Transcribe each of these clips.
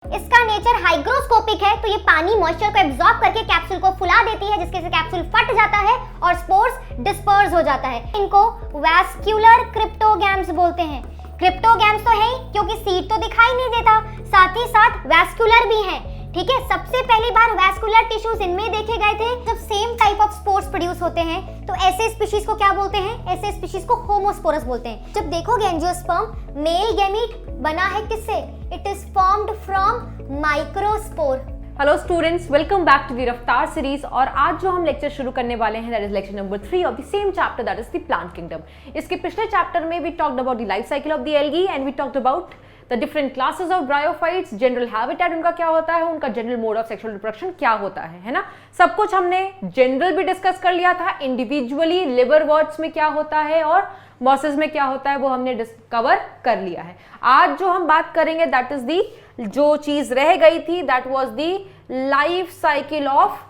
इसका nature hygroscopic है, तो ये पानी मॉइस्चर को एब्जॉर्ब करके कैप्सूल को फुला देती है, जिसके से कैप्सूल फट जाता है और स्पोर्स डिस्पर्स हो जाता है। इनको वैस्कुलर क्रिप्टोगैम्स बोलते हैं। क्रिप्टोगैम्स तो है ही क्योंकि सीड तो दिखाई नहीं देता, साथ ही साथ वैस्कुलर भी है। ठीक है, सबसे पहली बार वैस्कुलर टिश्यूज इनमें देखे गए थे जब same type of spores produce होते हैं। तो ऐसे स्पीशीज को क्या बोलते हैं? ऐसे स्पीशीज को होमोस्पोरस बोलते हैं। जब देखोगे एंजियोस्पर्म मेल गैमीट बना है किससे? It is formed from microspore. Hello students, welcome back to the Raftaar series. और आज जो हम लेक्चर शुरू करने वाले हैं that is lecture number 3 of the same chapter that is the plant kingdom. इसके पिछले चैप्टर में we talked about the life cycle of the algae and we talked about the different classes of bryophytes, general habitat उनका क्या होता है, उनका general mode of sexual reproduction क्या होता है ना। सब कुछ हमने जनरल भी डिस्कस कर लिया था, इंडिविजुअली लिवरवर्ट्स में क्या होता है और मॉसेस में क्या होता है वो हमने डिस्कवर कर लिया है। आज जो हम बात करेंगे दैट इज दी, जो चीज रह गई थी that was the life cycle of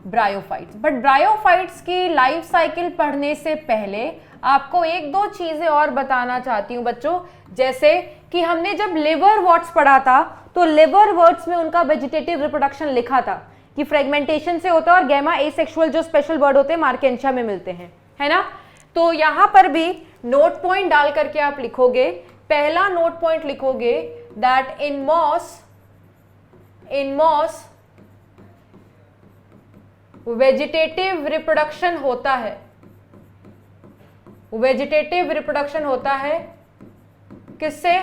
bryophytes. But bryophytes की लाइफ साइकिल पढ़ने से पहले आपको एक दो चीजें और बताना चाहती हूं बच्चों। जैसे कि हमने जब लिवरवर्ट्स पढ़ा था तो लिवरवर्ट्स में उनका वेजिटेटिव रिप्रोडक्शन लिखा था कि फ्रेगमेंटेशन से होता है और गैमा एसेक्सुअल जो स्पेशल बर्ड होते हैं मार्केंशिया में मिलते हैं, है ना। तो यहां पर भी नोट पॉइंट डाल करके आप लिखोगे, पहला नोट पॉइंट लिखोगे that in moss vegetative reproduction होता है। वेजिटेटिव रिप्रोडक्शन होता है किससे?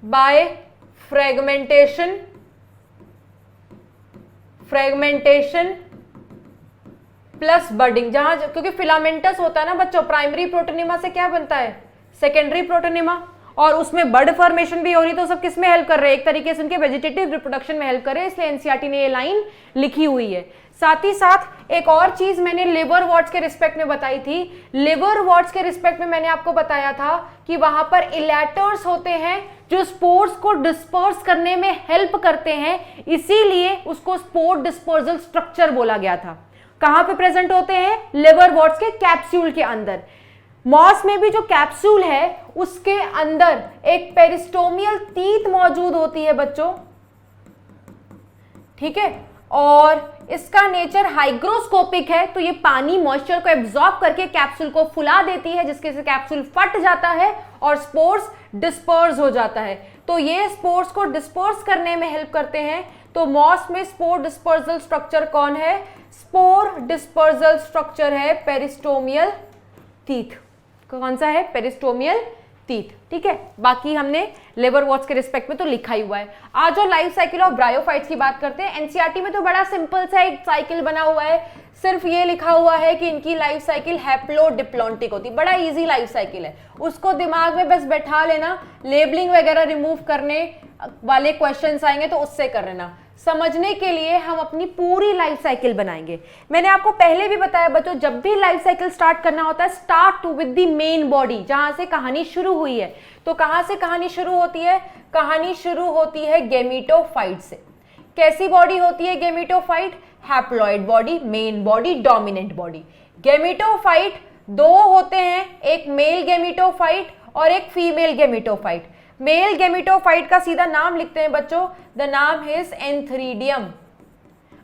By fragmentation plus budding. जहां क्योंकि फिलामेंटस होता है ना बच्चों, प्राइमरी प्रोटोनिमा से क्या बनता है? सेकेंडरी प्रोटोनिमा, और उसमें बर्ड फॉर्मेशन भी हो रही, तो सब किस में हेल्प कर रहे हैं? एक तरीके से उनके वेजिटेटिव रिप्रोडक्शन में हेल्प कर रहे हैं, इसलिए एनसीईआरटी ने ये लाइन लिखी हुई है। साथ ही साथ एक और चीज मैंने लिवरवर्ट्स के रिस्पेक्ट में बताई थी। लिवरवर्ट्स के रिस्पेक्ट में मैंने आपको बताया था कि वहां पर इलेटर्स होते हैं जो स्पोर्स को डिस्पर्स करने में हेल्प करते हैं, इसीलिए उसको स्पोर डिस्पर्सल स्ट्रक्चर बोला गया था। कहां पे प्रेजेंट होते हैं? लिवरवर्ट्स के कैप्सूल के अंदर। मॉस में भी जो कैप्सूल है उसके अंदर एक पेरिस्टोमियल तीत मौजूद होती है बच्चों, ठीक है। और इसका नेचर हाइग्रोस्कोपिक है, तो ये पानी मॉइस्चर को एब्जॉर्ब करके कैप्सूल को फुला देती है, जिसके से कैप्सूल फट जाता है और स्पोर्स डिस्पर्स हो जाता है। तो ये स्पोर्स को डिस्पर्स करने में हेल्प करते हैं। तो मॉस में स्पोर डिस्पर्सल स्ट्रक्चर कौन है? स्पोर डिस्पर्सल स्ट्रक्चर है पेरिस्टोमियल टीथ। कौन सा है? पेरिस्टोमियल टीथ, ठीक है। बाकी हमने लिवरवर्ट्स के रिस्पेक्ट में तो लिखा ही हुआ है। आज जो लाइफ साइकिल ऑफ ब्रायोफाइट्स की बात करते हैं, एनसीईआरटी में तो बड़ा सिंपल सा एक साइकिल बना हुआ है, सिर्फ ये लिखा हुआ है कि इनकी लाइफ साइकिल हैप्लोडिप्लॉन्टिक होती है। बड़ा इजी लाइफ साइकिल है, उसको दिमाग में बस बैठा लेना। लेबलिंग वगैरह रिमूव करने वाले क्वेश्चंस आएंगे तो उससे कर लेना। समझने के लिए हम अपनी पूरी लाइफ साइकिल बनाएंगे। मैंने आपको पहले भी बताया बच्चों, जब भी लाइफ साइकिल स्टार्ट करना होता है, start with the main body, जहां से कहानी शुरू हुई है। तो कहां से कहानी शुरू होती है? कहानी शुरू होती है गेमिटोफाइट से। कैसी बॉडी होती है gametophyte? Haploid body, main body, dominant body. Gametophyte दो होते हैं, एक मेल गेमिटोफाइट और एक फीमेल गेमिटोफाइट। मेल गेमिटोफाइट का सीधा नाम लिखते हैं बच्चों, द नाम इज एंथ्रीडियम।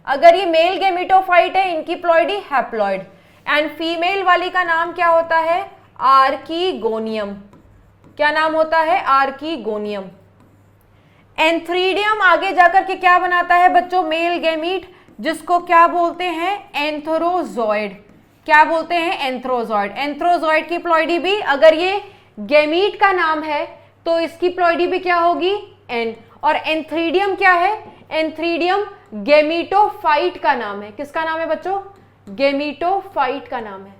अगर ये मेल गेमिटोफाइट है, इनकी प्लॉइडी हैप्लॉइड, एंड फीमेल वाली का नाम क्या होता है? आर्कीगोनियम। क्या नाम होता है? आर्कीगोनियम। एंथ्रीडियम आगे जाकर के क्या बनाता है बच्चों? मेल गेमीट, जिसको क्या बोलते हैं? एंथ्रोजॉइड। क्या बोलते हैं? एंथ्रोजॉइड। एंथ्रोजॉइड की प्लॉइडी भी, अगर ये गेमीट का नाम है तो इसकी प्लॉइडी भी क्या होगी? एन। और एंथ्रीडियम क्या है? एंथ्रीडियम गेमिटोफाइट का नाम है। किसका नाम है बच्चों? गेमिटोफाइट का नाम है।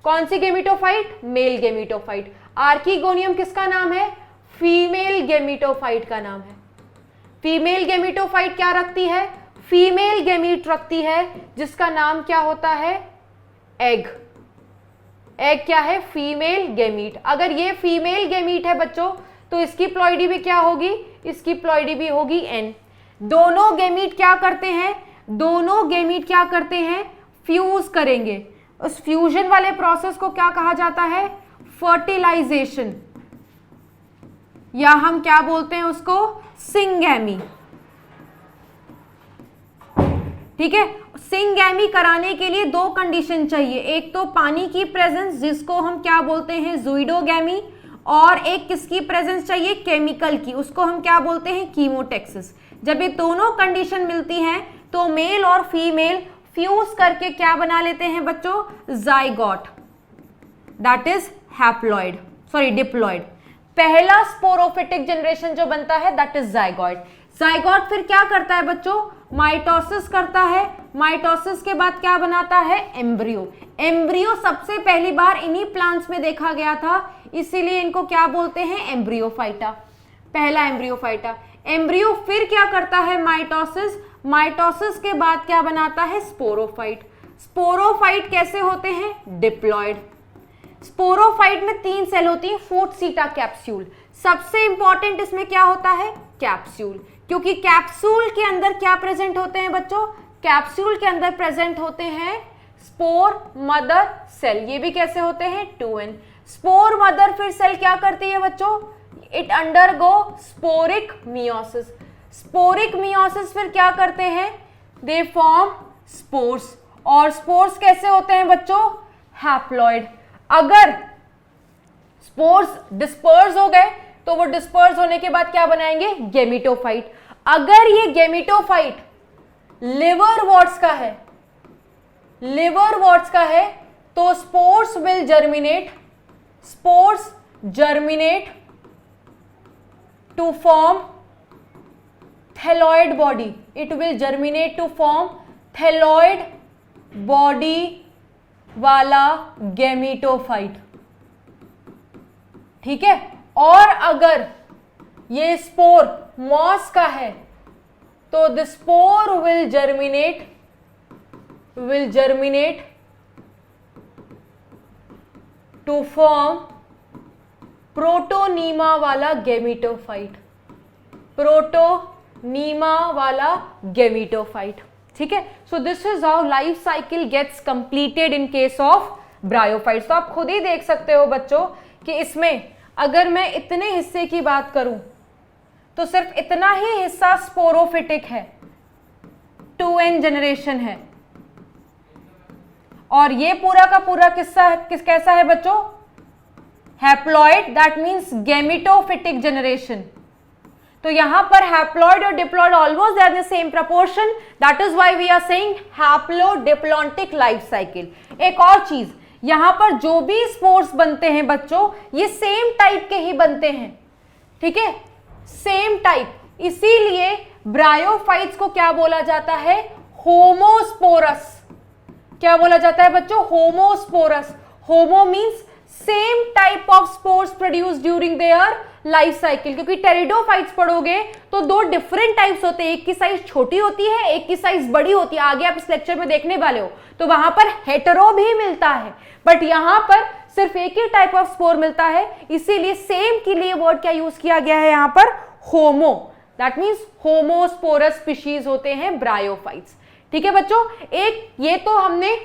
कौन सी गेमिटोफाइट? Male gametophyte. आर्कीगोनियम किसका नाम है? फीमेल गेमिटोफाइट का नाम है। फीमेल गेमिटोफाइट क्या रखती है? फीमेल गेमीट रखती है, जिसका नाम क्या होता है? एग। एग क्या है? Female gamete. अगर ये फीमेल गेमीट है बच्चों तो इसकी प्लॉइडी भी क्या होगी? इसकी प्लॉइडी भी होगी एन। दोनों गेमीट क्या करते हैं? दोनों गेमीट क्या करते हैं? फ्यूज करेंगे। उस फ्यूजन वाले प्रोसेस को क्या कहा जाता है? फर्टिलाइजेशन, या हम क्या बोलते हैं उसको, सिंगैमी। ठीक है, सिंगैमी कराने के लिए दो कंडीशन चाहिए, एक तो पानी की प्रेजेंस जिसको हम क्या बोलते हैं, ज़ूइडोगैमी, और एक किसकी प्रेजेंस चाहिए, केमिकल की, उसको हम क्या बोलते हैं, कीमोटेक्सिस। जब ये दोनों कंडीशन मिलती हैं तो मेल और फीमेल फ्यूज करके क्या बना लेते हैं बच्चों, zygote, that is haploid, sorry diploid. पहला स्पोरोफिटिक जनरेशन जो बनता है दैट इज जाइगोट। जाइगोट फिर क्या करता है बच्चों, माइटोसिस करता है, माइटोसिस के बाद क्या बनाता है, एम्ब्रियो। एम्ब्रियो सबसे पहली बार इन्हीं प्लांट्स में देखा गया था, इसीलिए इनको क्या बोलते हैं, एम्ब्रियोफाइटा, पहला एम्ब्रियोफाइटा। एम्ब्रियो फिर क्या करता है, माइटोसिस, माइटोसिस के बाद क्या बनाता है, स्पोरोफाइट। स्पोरोफाइट कैसे होते हैं, डिप्लॉइड। स्पोरोफाइट में 3 सेल होती है, फूटसीटा कैप्सूल। सबसे इंपॉर्टेंट इसमें क्या होता है, कैप्सूल, क्योंकि कैप्सूल के अंदर क्या प्रेजेंट होते हैं बच्चों, कैप्सूल के अंदर प्रेजेंट होते हैं स्पोर मदर सेल। ये भी कैसे होते हैं, 2n। स्पोर मदर फिर सेल क्या करती है बच्चों, it undergo sporic meiosis. Sporic meiosis फिर क्या करते हैं, दे फॉर्म स्पोर्स, और स्पोर्स कैसे होते हैं बच्चों, हैप्लॉइड। अगर स्पोर्स डिस्पर्स हो गए तो वो डिस्पर्स होने के बाद क्या बनाएंगे, गेमिटोफाइट। अगर ये गेमिटोफाइट लिवर वॉट्स का है, लिवर वॉट्स का है, तो spores will germinate, spores germinate to form thalloid body, it will germinate to form thalloid body वाला गेमिटोफाइट। ठीक है, और अगर ये स्पोर मॉस का है तो the spore will germinate to form protonema वाला गेमिटोफाइट, प्रोटोनीमा वाला गेमिटोफाइट। ठीक है, so this is how life cycle gets completed in case of bryophytes. तो आप खुद ही देख सकते हो बच्चों कि इसमें अगर मैं इतने हिस्से की बात करूं तो सिर्फ इतना ही हिस्सा स्पोरोफिटिक है, 2n जनरेशन है, और ये पूरा का पूरा किस्सा कैसा है बच्चों, haploid, that means gametophytic generation. तो यहां पर हैप्लॉइड और diploid almost they are in the same proportion, that is why we are saying haplodiplontic life cycle. एक और चीज, यहां पर जो भी स्पोर्स बनते हैं बच्चों, ये सेम टाइप के ही बनते हैं। ठीक है, सेम टाइप, इसीलिए ब्रायोफाइट्स को क्या बोला जाता है, होमोस्पोरस। क्या बोला जाता है बच्चों, homosporous. Homo means same type of spores produce during their life cycle, क्योंकि टेरिडोफाइट्स पढ़ोगे तो दो डिफरेंट टाइप्स होते हैं, एक की साइज छोटी होती है, एक की साइज बड़ी होती है, आगे आप इस लेक्चर में देखने वाले हो। तो वहां पर हेटेरो भी मिलता है, बट यहां पर सिर्फ एक ही टाइप ऑफ स्पोर मिलता है, इसीलिए सेम के लिए वर्ड क्या यूज किया गया है यहां पर, होमो, दैट मींस होमोस्पोरस स्पीशीज होते हैं ब्रायोफाइट्स। ठीक है बच्चों, एक ये तो हमने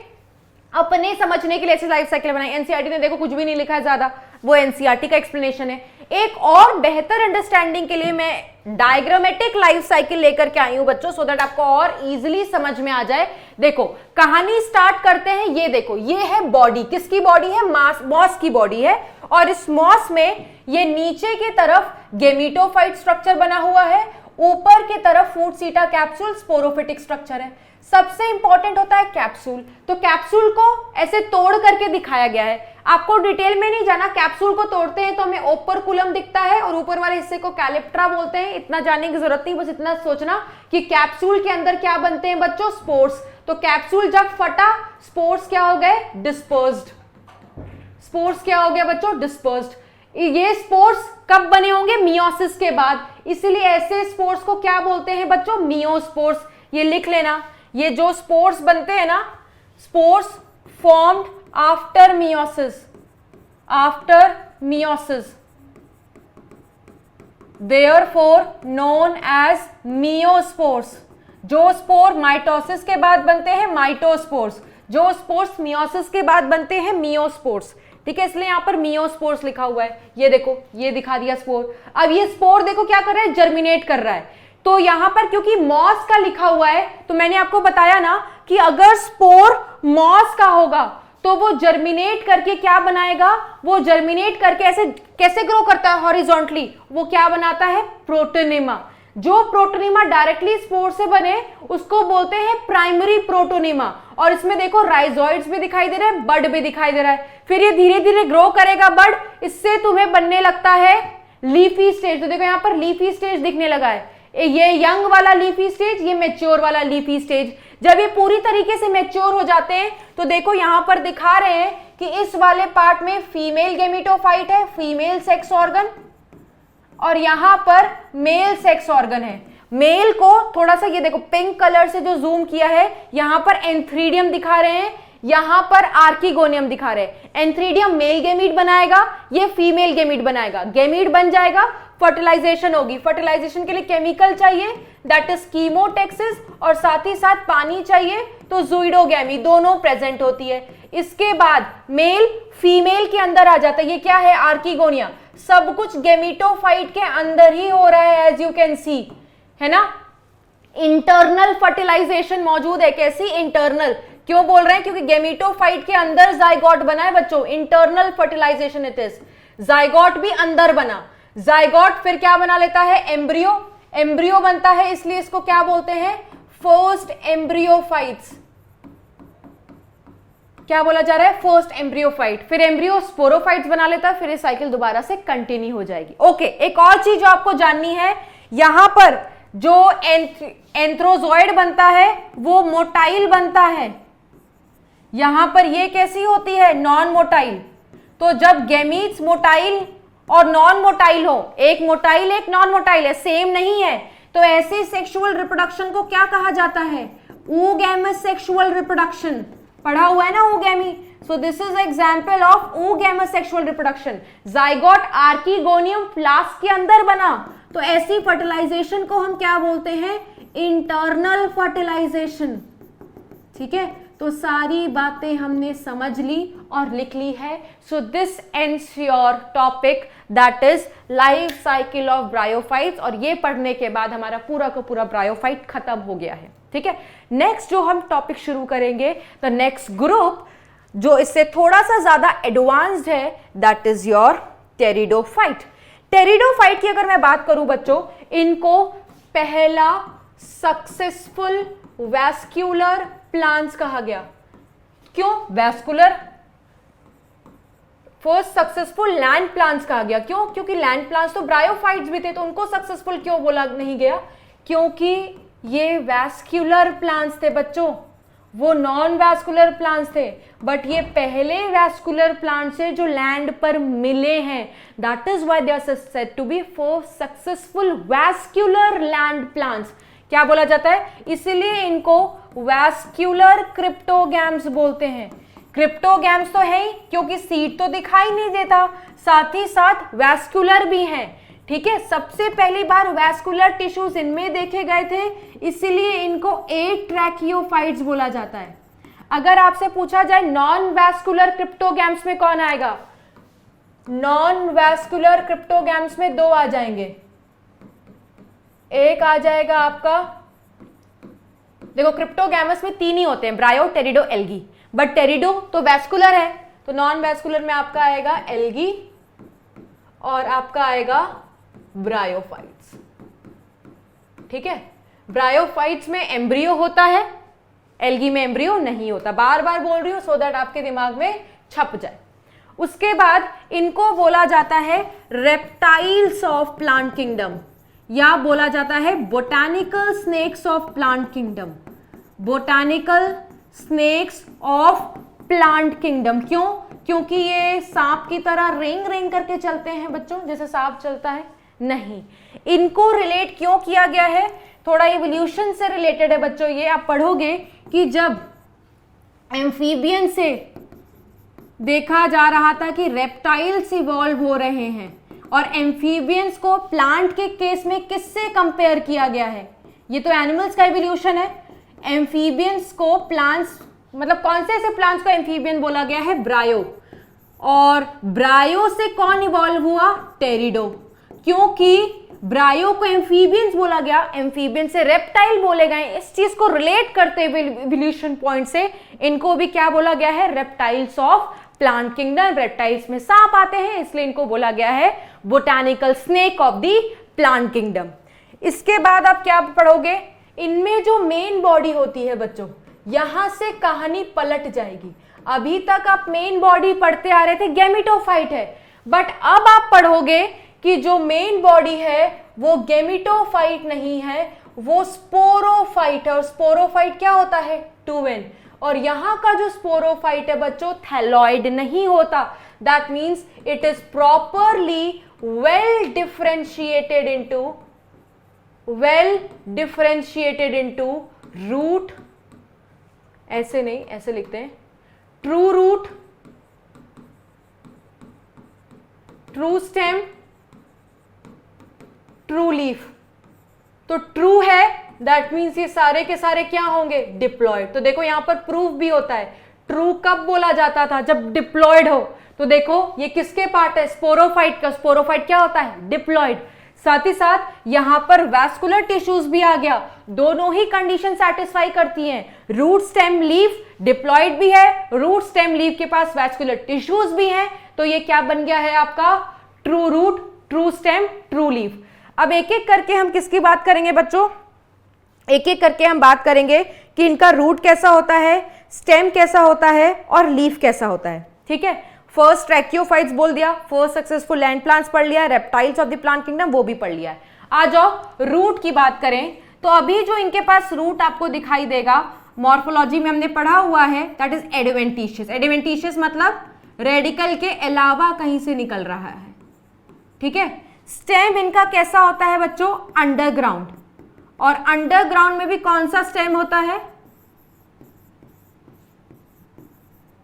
अपने समझने के लिए ऐसी लाइफ साइकिल बनाई, एनसीईआरटी ने देखो कुछ भी नहीं लिखा है ज्यादा, वो एनसीईआरटी का एक्सप्लेनेशन है। एक और बेहतर अंडरस्टैंडिंग के लिए मैं डायग्रामेटिक लाइफ साइकिल लेकर के आई हूं बच्चों, सो दैट आपको और इजीली समझ में आ जाए। देखो कहानी स्टार्ट करते हैं, ये देखो ये है बॉडी, किसकी बॉडी है, मॉस की बॉडी है, और इस मॉस में ये नीचे की तरफ गेमिटोफाइट स्ट्रक्चर बना हुआ है, ऊपर की तरफ फूटसीटा कैप्सूल स्पोरोफिटिक स्ट्रक्चर है। सबसे इंपॉर्टेंट होता है कैप्सूल, तो कैप्सूल को ऐसे तोड़ करके दिखाया गया है। आपको डिटेल में नहीं जाना, कैप्सूल को तोड़ते हैं तो हमें ओपर्कुलम दिखता है और ऊपर वाले हिस्से को कैलिप्ट्रा बोलते हैं। इतना जानने की जरूरत नहीं, बस इतना सोचना कि कैप्सूल के अंदर क्या बनते हैं बच्चों, स्पोर्स। तो कैप्सूल जब फटा, स्पोर्स क्या हो गए, डिस्पर्स्ड। स्पोर्स क्या हो गया बच्चों, डिस्पर्स्ड। ये स्पोर्स कब बने होंगे, मियोसिस के बाद, इसलिए ऐसे स्पोर्स को क्या बोलते हैं बच्चों, मियोस्पोर्स। ये लिख लेना, ये जो स्पोर्स बनते हैं ना, spores formed after meiosis, after meiosis, therefore known as meiospores. जो स्पोर माइटोसिस के बाद बनते हैं माइटोस्पोर्स, जो स्पोर्स मियोसिस के बाद बनते हैं मियोस्पोर्स। ठीक है, इसलिए यहाँ पर मियोस्पोर्स लिखा हुआ है। ये देखो, ये दिखा दिया स्पोर। अब ये स्पोर देखो क्या कर रहा है, जर्मिनेट कर रहा है। तो यहां पर क्योंकि मॉस का लिखा हुआ है, तो मैंने आपको बताया ना कि अगर स्पोर मॉस का होगा तो वो जर्मिनेट करके क्या बनाएगा, वो जर्मिनेट करके ऐसे कैसे ग्रो करता है हॉरिजॉन्टली, वो क्या बनाता है, प्रोटोनेमा। जो प्रोटोनेमा डायरेक्टली स्पोर से बने उसको बोलते हैं प्राइमरी प्रोटोनेमा। और इसमें देखो राइजोइड्स भी दिखाई दे रहे हैं, बड भी दिखाई दे रहा है। फिर ये धीरे धीरे ग्रो करेगा बड, इससे तुम्हें बनने लगता है लीफी स्टेज। तो देखो यहां पर लीफी स्टेज दिखने लगा है, ये यंग वाला लीफी स्टेज, ये मैच्योर वाला लीफी स्टेज। जब ये पूरी तरीके से मैच्योर हो जाते हैं तो देखो यहां पर दिखा रहे हैं कि इस वाले पार्ट में फीमेल गेमिटोफाइट है, फीमेल सेक्स ऑर्गन, और यहां पर मेल सेक्स ऑर्गन है। मेल को थोड़ा सा ये देखो पिंक कलर से जो जूम किया है, यहां पर एंथ्रीडियम दिखा रहे हैं, यहां पर आर्किगोनियम दिखा रहे हैं। एंथ्रीडियम मेल गेमीट बनाएगा, ये फीमेल गेमीट बनाएगा। गेमीट बन जाएगा, फर्टिलाइजेशन होगी। फर्टिलाइजेशन के लिए केमिकल चाहिए, दैट इज कीमोटेक्सिस, और साथ ही साथ पानी चाहिए, तो ज़ुइडोगैमी दोनों प्रेजेंट होती है। इसके बाद मेल फीमेल के अंदर आ जाता है, ये क्या है, आर्किगोनिया। सब कुछ गेमिटोफाइट के अंदर ही हो रहा है, एज यू कैन सी, है ना। इंटरनल फर्टिलाइजेशन मौजूद है। कैसी, इंटरनल। क्यों बोल रहे हैं, क्योंकि गेमिटोफाइट के अंदर जाइगोट बना है बच्चों, internal fertilization it is. Zygote भी अंदर बना, जाइगोट फिर क्या बना लेता है, एम्ब्रियो। एम्ब्रियो बनता है, इसलिए इसको क्या बोलते हैं, फर्स्ट एम्ब्रियोफाइट्स। क्या बोला जा रहा है, फर्स्ट एम्ब्रियोफाइट। फिर एम्ब्रियो स्पोरोफाइट्स बना लेता है, फिर ये साइकिल दोबारा से कंटिन्यू हो जाएगी। ओके, एक और चीज जो आपको जाननी है, यहां पर जो एंथ्रोजॉइड बनता है वो मोटाइल बनता है। यहां पर ये कैसी होती है, नॉन मोटाइल। तो जब गैमीट्स मोटाइल और नॉन मोटाइल हो, एक मोटाइल एक नॉन मोटाइल है, सेम नहीं है, तो ऐसे सेक्सुअल रिप्रोडक्शन को क्या कहा जाता है, oogamous सेक्सुअल रिप्रोडक्शन। पढ़ा हुआ है ना oogamous। So this is example of oogamous sexual reproduction. Zygote archegonium flask के अंदर बना, तो ऐसी फर्टिलाइजेशन को हम क्या बोलते हैं, इंटरनल फर्टिलाइजेशन। ठीक है, तो सारी बातें हमने समझ ली और लिख ली है। So this ends your topic, that is life cycle of bryophytes. और ये पढ़ने के बाद हमारा पूरा का पूरा ब्रायोफाइट खत्म हो गया है। ठीक है, नेक्स्ट जो हम टॉपिक शुरू करेंगे, द नेक्स्ट ग्रुप जो इससे थोड़ा सा ज्यादा एडवांस्ड है, that is your pteridophyte. Pteridophyte की अगर मैं बात करूं बच्चों, इनको पहला सक्सेसफुल वैस्क्यूलर प्लांट्स कहा गया। क्यों vascular, first successful land plants कहा गया। क्यों, क्योंकि लैंड प्लांट्स तो ब्रायोफाइट्स भी थे, तो उनको सक्सेसफुल क्यों बोला नहीं गया, क्योंकि ये वैस्कुलर प्लांट्स थे बच्चों, वो नॉन वैस्कुलर प्लांट्स थे। बट ये पहले वैस्कुलर प्लांट्स है जो लैंड पर मिले हैं, that is why they are said to be first successful vascular land plants. क्या बोला जाता है, इसलिए इनको वैस्कुलर क्रिप्टोगैम्स बोलते हैं। क्रिप्टोगैम्स तो है ही, क्योंकि सीड तो दिखाई नहीं देता, साथ ही साथ वैस्कुलर भी हैं। ठीक है, सबसे पहली बार वैस्कुलर टिश्यूज इनमें देखे गए थे, इसीलिए इनको एट्रैकियोफाइट्स बोला जाता है। अगर आपसे पूछा जाए नॉन वैस्कुलर क्रिप्टोगैम्स में कौन आएगा, नॉन वैस्कुलर क्रिप्टोगैम्स में दो आ जाएंगे। एक आ जाएगा आपका, देखो क्रिप्टोगैमस में तीन ही होते हैं, ब्रायो, टेरिडो, एल्गी। बट टेरिडो तो वैस्कुलर है, तो नॉन वैस्कुलर में आपका आएगा एल्गी और आपका आएगा ब्रायोफाइट्स। ठीक है, ब्रायोफाइट्स में एम्ब्रियो होता है, एल्गी में एम्ब्रियो नहीं होता। बार बार बोल रही हूं सो दैट आपके दिमाग में छप जाए। उसके बाद इनको बोला जाता है रेप्टाइल्स ऑफ प्लांट किंगडम, या बोला जाता है botanical snacks of plant kingdom. Botanical snacks of plant kingdom. क्यों, क्योंकि ये सांप की तरह रेंग रेंग करके चलते हैं बच्चों, जैसे सांप चलता है, नहीं। इनको रिलेट क्यों किया गया है, थोड़ा इवोल्यूशन से रिलेटेड है बच्चों। ये आप पढ़ोगे कि जब एम्फीबियन से देखा जा रहा था कि रेप्टाइल्स इवॉल्व हो रहे हैं, और एम्फीबियंस को प्लांट के केस में किससे कंपेयर किया गया है, ये तो एनिमल्स का इवोल्यूशन है। एम्फीबियंस को प्लांट्स, मतलब कौन से ऐसे प्लांट्स को एम्फीबियन बोला गया है, ब्रायो। और ब्रायो से कौन इवॉल्व हुआ? टेरिडो। क्योंकि ब्रायो को एम्फीबियंस बोला गया, एम्फीबियन से रेप्टाइल बोले गए। इस चीज को रिलेट करते हुए इवोल्यूशन पॉइंट से इनको भी क्या बोला गया है? Reptiles of plant kingdom. Reptiles में सांप आते हैं, इसलिए इनको बोला गया है botanical snake of the plant kingdom. इसके बाद आप क्या पढ़ोगे? इनमें जो मेन बॉडी होती है बच्चों, यहां से कहानी पलट जाएगी। अभी तक आप मेन बॉडी पढ़ते आ रहे थे, गैमेटोफाइट है, बट अब आप पढ़ोगे कि जो मेन बॉडी है वो गैमेटोफाइट नहीं है, वो स्पोरोफाइट है। और स्पोरोफाइट क्या होता है? 2n। और यहां का जो स्पोरोफाइट है बच्चों, थैलॉइड नहीं होता। That means it is properly well differentiated into root, ऐसे नहीं, ऐसे लिखते हैं, true root, true stem, true leaf. तो ट्रू है, दैट मीन्स ये सारे के सारे क्या होंगे? डिप्लॉयड। तो देखो यहां पर प्रूफ भी होता है। ट्रू कब बोला जाता था? जब डिप्लॉयड हो। तो देखो ये किसके पार्ट है? स्पोरोफाइट का। स्पोरोफाइट क्या होता है? डिप्लॉयड। साथ ही साथ यहां पर वैस्कुलर टिश्यूज भी आ गया। दोनों ही कंडीशन सेटिस्फाई करती हैं। रूट स्टेम लीफ डिप्लॉयड भी है, रूट स्टेम लीफ के पास वैस्कुलर टिश्यूज भी हैं। तो ये क्या बन गया है आपका? True root, true stem, true leaf. अब एक एक करके हम किसकी बात करेंगे बच्चों? एक एक करके हम बात करेंगे कि इनका रूट कैसा होता है, स्टेम कैसा होता है और लीफ कैसा होता है। ठीक है, फर्स्ट ट्रैकियोफाइट्स बोल दिया, फर्स्ट सक्सेसफुल लैंड प्लांट्स पढ़ लिया, reptiles of the plant kingdom वो भी पढ़ लिया है। आ जाओ रूट की बात करें तो अभी जो इनके पास रूट आपको दिखाई देगा, मॉर्फोलॉजी में हमने पढ़ा हुआ है, दैट इज एडवेंटिशियस। एडवेंटिशियस मतलब रेडिकल के अलावा कहीं से निकल रहा है। ठीक है, स्टेम इनका कैसा होता है बच्चों? अंडरग्राउंड। और अंडरग्राउंड में भी कौन सा स्टेम होता है?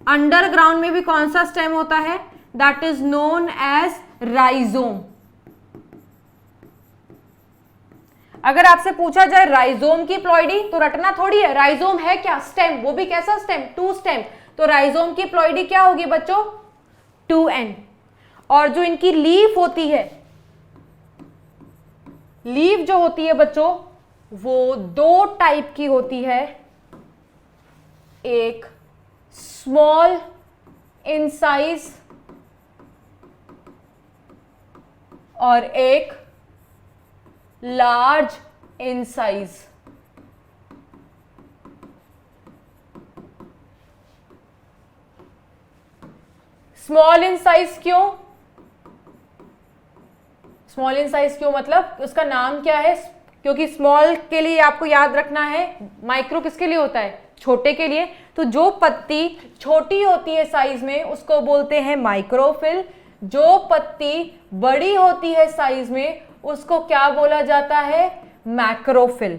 अंडरग्राउंड में भी कौन सा स्टेम होता है? That is known as rhizome. अगर आपसे पूछा जाए राइजोम की प्लॉइडी तो रटना थोड़ी है, राइजोम है क्या? स्टेम, वो भी कैसा स्टेम? 2 स्टेम। तो राइजोम की प्लॉइडी क्या होगी बच्चों? 2n। और जो इनकी लीफ होती है, लीफ जो होती है बच्चों वो 2 टाइप की होती है, एक स्मॉल इन साइज और एक large in size. Small in size क्यों? स्मॉल इन साइज क्यों मतलब उसका नाम क्या है? क्योंकि स्मॉल के लिए आपको याद रखना है, माइक्रो किसके लिए होता है? छोटे के लिए। तो जो पत्ती छोटी होती है साइज में उसको बोलते हैं माइक्रोफिल, जो पत्ती बड़ी होती है साइज में उसको क्या बोला जाता है? मैक्रोफिल।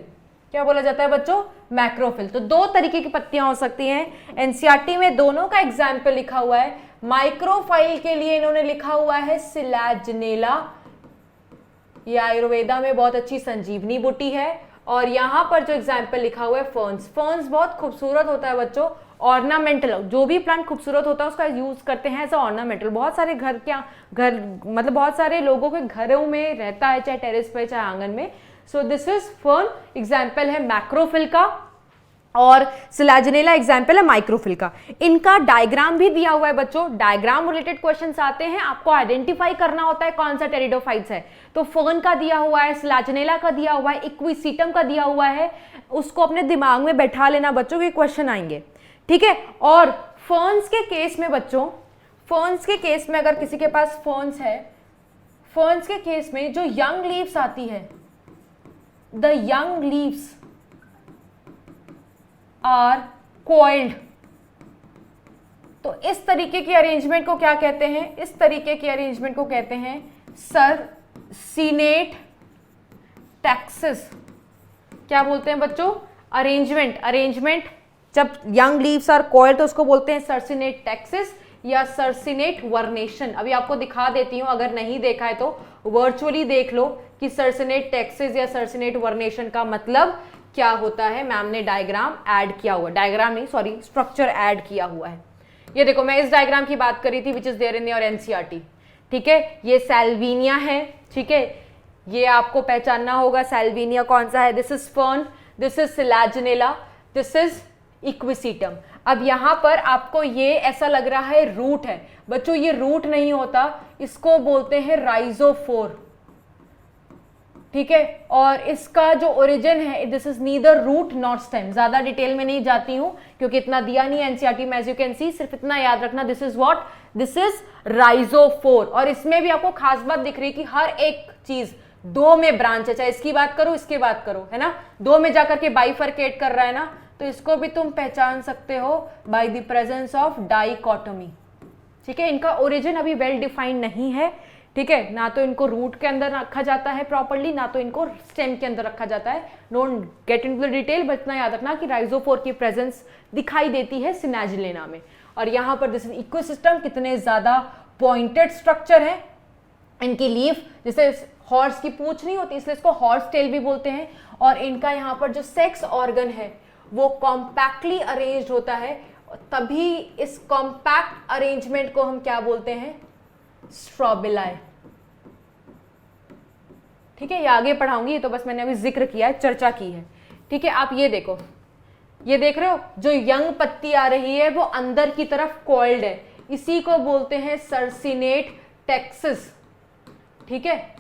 क्या बोला जाता है बच्चों? मैक्रोफिल। तो 2 तरीके की पत्तियां हो सकती हैं। एनसीईआरटी में दोनों का एग्जाम्पल लिखा हुआ है। माइक्रोफाइल के लिए इन्होंने लिखा हुआ है सिलैजिनेला, ये आयुर्वेदा में बहुत अच्छी संजीवनी बूटी है। और यहां पर जो एग्जाम्पल लिखा हुआ है फर्न्स। फर्न्स बहुत खूबसूरत होता है बच्चों, ऑर्नामेंटल। जो भी प्लांट खूबसूरत होता है उसका यूज करते हैं एज ऑर्नामेंटल। बहुत सारे घर मतलब बहुत सारे लोगों के घरों में रहता है, चाहे टेरेस पे चाहे आंगन में। सो दिस इज फर्न, एग्जाम्पल है मैक्रोफिल का, और सिलैजिनेला एग्जाम्पल है माइक्रोफिल का। इनका डायग्राम भी दिया हुआ है बच्चों। डायग्राम रिलेटेड क्वेश्चंस आते हैं, आपको आइडेंटिफाई करना होता है कौन सा टेरिडोफाइट्स है। तो फर्न का दिया हुआ है, सिलैजिनेला का दिया हुआ है, इक्विसीटम का दिया हुआ है। उसको अपने दिमाग में बैठा लेना बच्चों, के क्वेश्चन आएंगे। ठीक है, और फर्न्स के केस में बच्चों, फर्न्स के केस में अगर किसी के पास फर्न्स है, फर्न्स के केस में जो यंग लीव्स आती है, the young leaves are coiled. तो इस तरीके की अरेंजमेंट को क्या कहते हैं? इस तरीके की अरेंजमेंट को कहते हैं सर्सिनेट टैक्सिस। क्या बोलते हैं बच्चों? अरेंजमेंट जब यंग लीव्स आर कोइल्ड तो उसको बोलते हैं सर्सिनेट टैक्सिस या सर्सिनेट वर्नेशन। अभी आपको दिखा देती हूं, अगर नहीं देखा है तो वर्चुअली देख लो कि सर्सिनेट टैक्सिस या सर्सिनेट वर्नेशन का मतलब क्या होता है। मैम ने डायग्राम ऐड किया हुआ, डायग्राम नहीं सॉरी, स्ट्रक्चर ऐड किया हुआ है। ये देखो मैं इस डायग्राम की बात कर रही थी which is there in your NCERT, ठीक है। ये सैल्विनिया है, ठीक है, ये आपको पहचानना होगा सैल्विनिया कौन सा है। This is fern, this is Selaginella, this is equisetum. अब यहां पर आपको ये ऐसा लग रहा है रूट है, बच्चों ये रूट नहीं होता, इसको बोलते हैं राइजोफोर, ठीक है। और इसका जो ओरिजिन है, this is neither root nor stem. ज्यादा डिटेल में नहीं जाती हूं क्योंकि इतना दिया नहीं एनसीईआरटी में, एज यू कैन सी, सिर्फ इतना याद रखना this is what, this is rhizophore. और इसमें भी आपको खास बात दिख रही कि हर एक चीज दो में ब्रांच है, चाहे इसकी बात करो इसकी बात करो, है ना, दो में जाकर के बाइफरकेट कर रहा है ना, तो इसको भी तुम पहचान सकते हो by the presence of dichotomy, ठीक है। इनका ओरिजिन अभी वेल डिफाइंड नहीं है, ठीक है, ना तो इनको रूट के अंदर रखा जाता है प्रॉपर्ली, ना तो इनको स्टेम के अंदर रखा जाता है। Don't get into the detail, but इतना याद रखना कि राइजोफोर की प्रेजेंस दिखाई देती है सिनाजिलेना में। और यहाँ पर दिस इकोसिस्टम, कितने ज्यादा पॉइंटेड स्ट्रक्चर है इनकी लीफ, जैसे हॉर्स की पूंछ नहीं होती इसलिए इसको हॉर्स टेल भी बोलते हैं। और इनका यहाँ पर जो सेक्स ऑर्गन है वो कॉम्पैक्टली अरेंज्ड होता है, तभी इस कॉम्पैक्ट अरेंजमेंट को हम क्या बोलते हैं, स्ट्रोबिलाई, ठीक है। ये आगे पढ़ाऊंगी, ये तो बस मैंने अभी जिक्र किया है, चर्चा की है, ठीक है। आप ये देखो, ये देख रहे हो जो यंग पत्ती आ रही है वो अंदर की तरफ कॉइल्ड है, इसी को बोलते हैं सर्सिनेट टेक्सिस, ठीक है,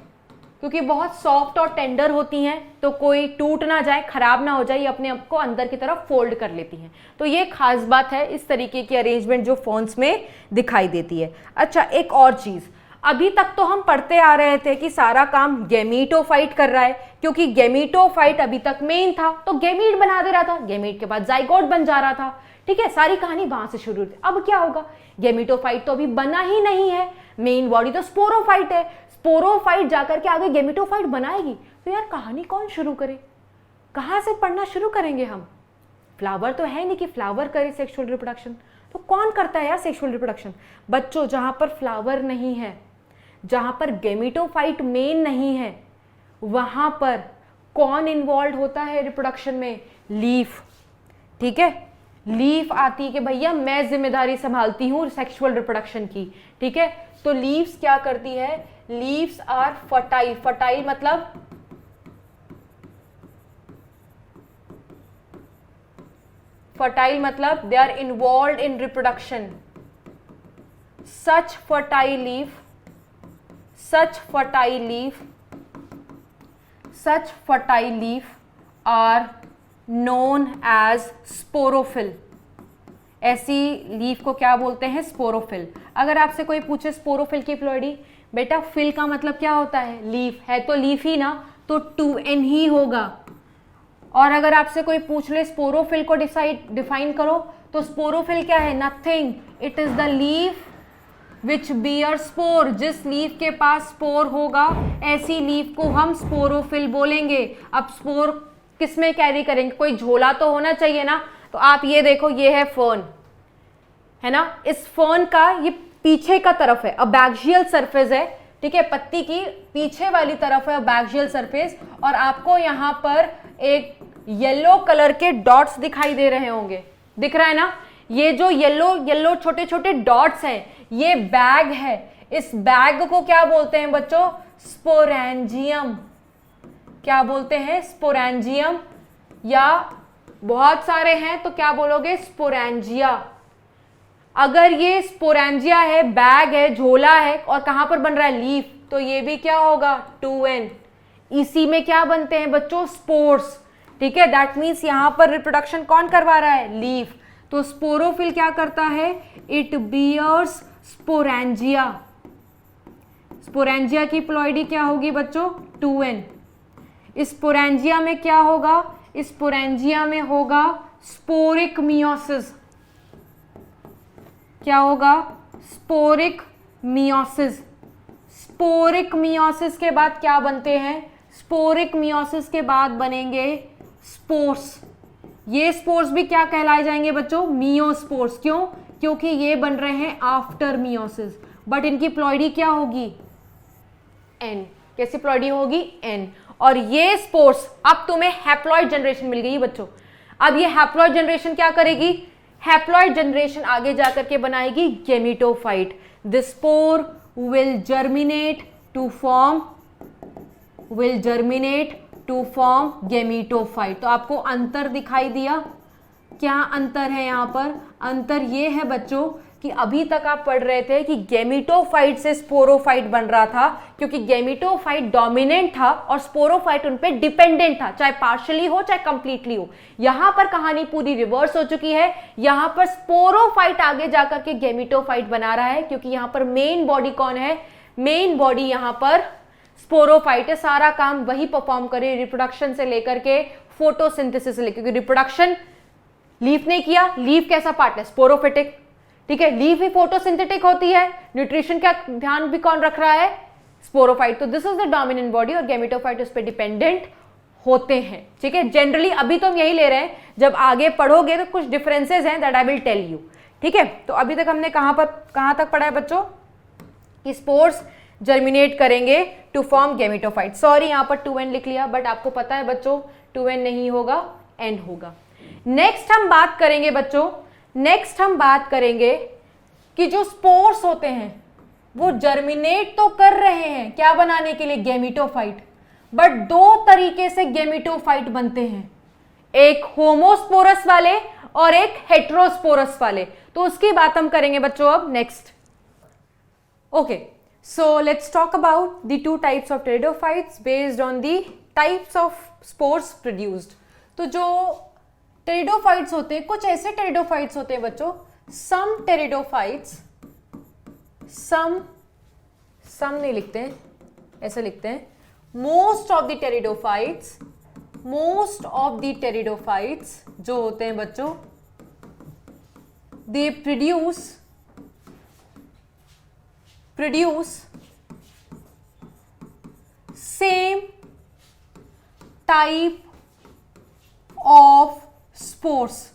क्योंकि बहुत सॉफ्ट और टेंडर होती हैं तो कोई टूट ना जाए, खराब ना हो जाए, ये अपने आप को अंदर की तरफ फोल्ड कर लेती हैं। तो ये खास बात है, इस तरीके की अरेंजमेंट जो फर्न्स में दिखाई देती है। अच्छा, एक और चीज, अभी तक तो हम पढ़ते आ रहे थे कि सारा काम गैमीटोफाइट कर रहा है, क्योंकि गैमीटोफाइट अभी तक मेन था तो गैमीट बना दे रहा था, गैमीट के बाद जाइगोट बन जा रहा था, ठीक है, सारी कहानी वहां से शुरू हुई। अब क्या होगा, गैमीटोफाइट तो अभी बना ही नहीं है, मेन बॉडी तो स्पोरोफाइट है, स्पोरोफाइट जाकर के आगे गैमीटोफाइट बनाएगी, तो यार कहानी कौन शुरू करे, कहां से पढ़ना शुरू करेंगे हम। फ्लावर तो है नहीं कि फ्लावर करे सेक्सुअल रिप्रोडक्शन, तो कौन करता है यार सेक्सुअल रिप्रोडक्शन। बच्चों, जहां पर फ्लावर नहीं है, जहां पर गैमीटोफाइट मेन नहीं है, वहां पर कौन इन्वॉल्व होता है रिप्रोडक्शन में, लीफ, ठीक है। लीफ आती है कि भैया मैं जिम्मेदारी संभालती हूं सेक्सुअल रिप्रोडक्शन की, ठीक है। तो लीव्स क्या करती है, लीव्स आर फर्टाइल, फर्टाइल मतलब fertile मतलब they are involved in reproduction. Such fertile leaf are known as sporophyll. ऐसी लीफ को क्या बोलते हैं, स्पोरोफिल। अगर आपसे कोई पूछे स्पोरोफिल की प्लॉइडी, बेटा फिल का मतलब क्या होता है, लीफ है तो लीफ ही ना, तो 2n ही होगा। और अगर आपसे कोई पूछ ले स्पोरोफिल को डिफाइन करो, तो स्पोरोफिल क्या है, nothing, it is the leaf which bear spore. जिस लीफ के पास स्पोर होगा ऐसी लीफ को हम स्पोरोफिल बोलेंगे। अब स्पोर किस में कैरी करेंगे, कोई झोला तो होना चाहिए ना। तो आप ये देखो, ये है फर्न, है ना, इस फर्न का ये पीछे का तरफ है, अबैक्सियल सरफेस है, ठीक है, पत्ती की पीछे वाली तरफ है अबैक्सियल सरफेस। और आपको यहाँ पर एक येलो कलर के डॉट्स दिखाई दे रहे होंगे, दिख रहा है ना, ये जो येलो येलो छोटे छोटे डॉट्स हैं, ये बैग है। इस बैग को क्या बोलते हैं बच्चों, स्पोरेंजियम। क्या बोलते हैं, स्पोरेंजियम, या बहुत सारे हैं तो क्या बोलोगे, स्पोरेंजिया। अगर ये स्पोरेंजिया है, बैग है, झोला है, और कहां पर बन रहा है, लीफ, तो ये भी क्या होगा, 2n। इसी में क्या बनते हैं बच्चों, स्पोर्स, ठीक है। दैट मीन्स यहां पर रिप्रोडक्शन कौन करवा रहा है, लीफ। तो स्पोरोफिल क्या करता है, इट बियर्स स्पोरेंजिया। स्पोरेंजिया की प्लॉइडी क्या होगी बच्चों, 2n। स्पोरेंजिया में क्या होगा, स्पोरेंजिया में होगा स्पोरिक मियोसिस। क्या होगा, स्पोरिक मियोसिस। स्पोरिक मियोसिस के बाद क्या बनते हैं, स्पोरिक मियोसिस के बाद बनेंगे स्पोर्स। ये स्पोर्स भी क्या कहलाए जाएंगे बच्चों, मियोस्पोर्स। क्यों, क्योंकि ये बन रहे हैं आफ्टर मियोसिस। बट इनकी प्लॉइडी क्या होगी, n। कैसी प्लॉइडी होगी, n। और ये स्पोर्स, अब तुम्हें हैप्लॉइड जनरेशन मिल गई बच्चों। अब ये हैप्लॉइड जनरेशन क्या करेगी, हैप्लॉइड जनरेशन आगे जाकर के बनाएगी gametophyte. The spore will germinate to form gametophyte. तो आपको अंतर दिखाई दिया। क्या अंतर है यहाँ पर? अंतर ये है बच्चों कि अभी तक आप पढ़ रहे थे कि गेमिटोफाइट से स्पोरोफाइट बन रहा था, क्योंकि गेमिटोफाइट डोमिनेंट था और स्पोरोफाइट उन पे डिपेंडेंट था, चाहे पार्शियली हो चाहे कंप्लीटली हो। यहां पर कहानी पूरी रिवर्स हो चुकी है। यहां पर स्पोरोफाइट आगे जाकर के गेमिटोफाइट बना रहा है, क्योंकि यहां पर मेन बॉडी कौन है? मेन बॉडी यहां पर स्पोरोफाइट है। सारा काम वही परफॉर्म करे, रिप्रोडक्शन से लेकर के फोटोसिंथेसिस से लेकर, क्योंकि रिप्रोडक्शन लीफ ने किया। लीफ कैसा पार्ट है? स्पोरोफिटिक। ठीक है, लीफ ही फोटोसिंथेटिक होती है। न्यूट्रिशन का ध्यान भी कौन रख रहा है? स्पोरोफाइट। तो this is the dominant body और गेमिटोफाइट उस पर डिपेंडेंट होते हैं। ठीक है, जनरली अभी तो हम यही ले रहे हैं, जब आगे पढ़ोगे तो कुछ डिफरेंसेस हैं that I will tell you. ठीक है, तो अभी तक हमने कहां तक पढ़ा है बच्चों? कि स्पोर्स जर्मिनेट करेंगे टू फॉर्म गेमिटोफाइट। सॉरी यहां पर 2n लिख लिया, बट आपको पता है बच्चों 2n नहीं होगा, n होगा। नेक्स्ट हम बात करेंगे बच्चों, नेक्स्ट हम बात करेंगे कि जो स्पोर्स होते हैं वो जर्मिनेट तो कर रहे हैं क्या बनाने के लिए? गेमिटोफाइट। बट दो तरीके से गेमिटोफाइट बनते हैं, एक होमोस्पोरस वाले और एक हेटेरोस्पोरस वाले। तो उसकी बात हम करेंगे बच्चों अब next. Okay, so let's talk about the two types of pteridophytes based on the types of spores produced। तो जो टेरिडोफाइट्स होते हैं, कुछ ऐसे टेरिडोफाइट्स होते हैं बच्चों, सम टेरिडोफाइट्स, सम नहीं लिखते हैं, ऐसे लिखते हैं, मोस्ट ऑफ द टेरिडोफाइट्स जो होते हैं बच्चों, they produce same type of spores.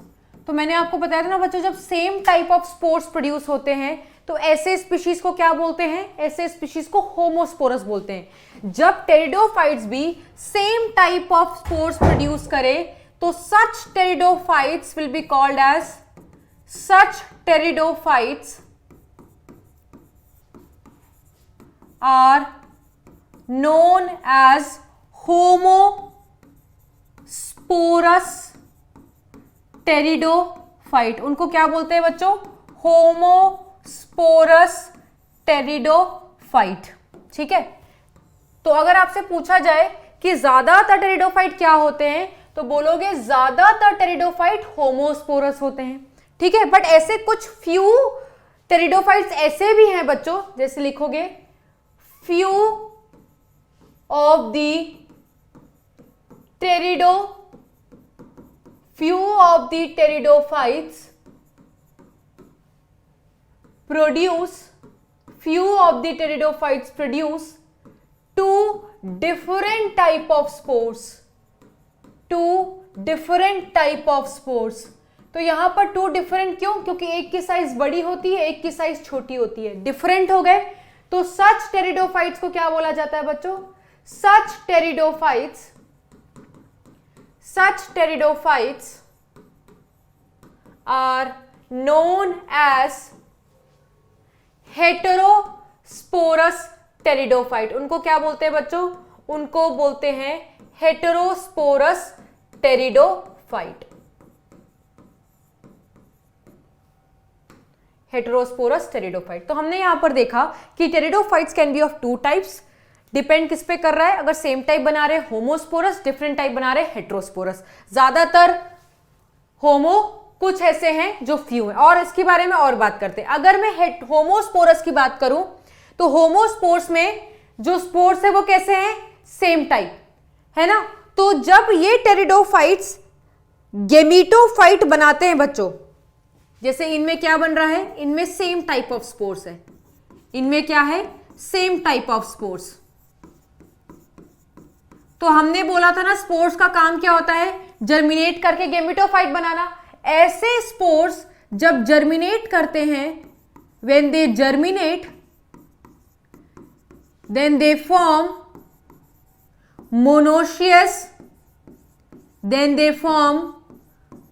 तो मैंने आपको बताया था ना बच्चों, जब same type of spores produce होते हैं तो ऐसे स्पीशीज को क्या बोलते हैं? ऐसे स्पीशीज को होमोस्पोरस बोलते हैं। जब टेरिडोफाइट्स भी same type of spores produce करें तो such pteridophytes will be called as, such pteridophytes are known as homosporous pteridophyte. उनको क्या बोलते हैं बच्चों? Homosporous pteridophyte. ठीक है, तो अगर आपसे पूछा जाए कि ज्यादातर टेरिडोफाइट क्या होते हैं, तो बोलोगे ज्यादातर टेरिडोफाइट होमोस्पोरस होते हैं। ठीक है, बट ऐसे कुछ फ्यू टेरिडोफाइट्स ऐसे भी हैं बच्चों, जैसे लिखोगे few of the pteridophytes produce two different type of spores। तो यहां पर टू डिफरेंट क्यों? क्योंकि एक की साइज बड़ी होती है, एक की साइज छोटी होती है, डिफरेंट हो गए। तो सच टेरिडोफाइट्स को क्या बोला जाता है बच्चों? Such pteridophytes are known as heterosporous pteridophyte. उनको क्या बोलते हैं बच्चों? उनको बोलते हैं हेटेरोस्पोरस टेरिडोफाइट। Heterosporous pteridophyte. तो हमने यहां पर देखा कि pteridophytes can be of two types. Depend किस पे कर रहा है? अगर सेम टाइप बना रहे होमोस्पोरस, डिफरेंट टाइप बना रहे हेटेरोस्पोरस। ज्यादातर होमो, कुछ ऐसे हैं जो फ्यू हैं, और इसके बारे में और बात करते हैं। अगर मैं होमोस्पोरस की बात करूं तो होमोस्पोर्स में जो स्पोर्स है वो कैसे हैं? सेम टाइप, है ना। तो जब ये टेरिडोफाइट्स गेमिटोफाइट बनाते हैं बच्चों, जैसे इनमें क्या बन रहा है? इनमें सेम टाइप ऑफ स्पोर्स है। इनमें क्या है? Same type of spores. तो हमने बोला था ना, स्पोर्स का काम क्या होता है? जर्मिनेट करके गेमिटोफाइट बनाना। ऐसे स्पोर्स जब जर्मिनेट करते हैं, when they germinate then they form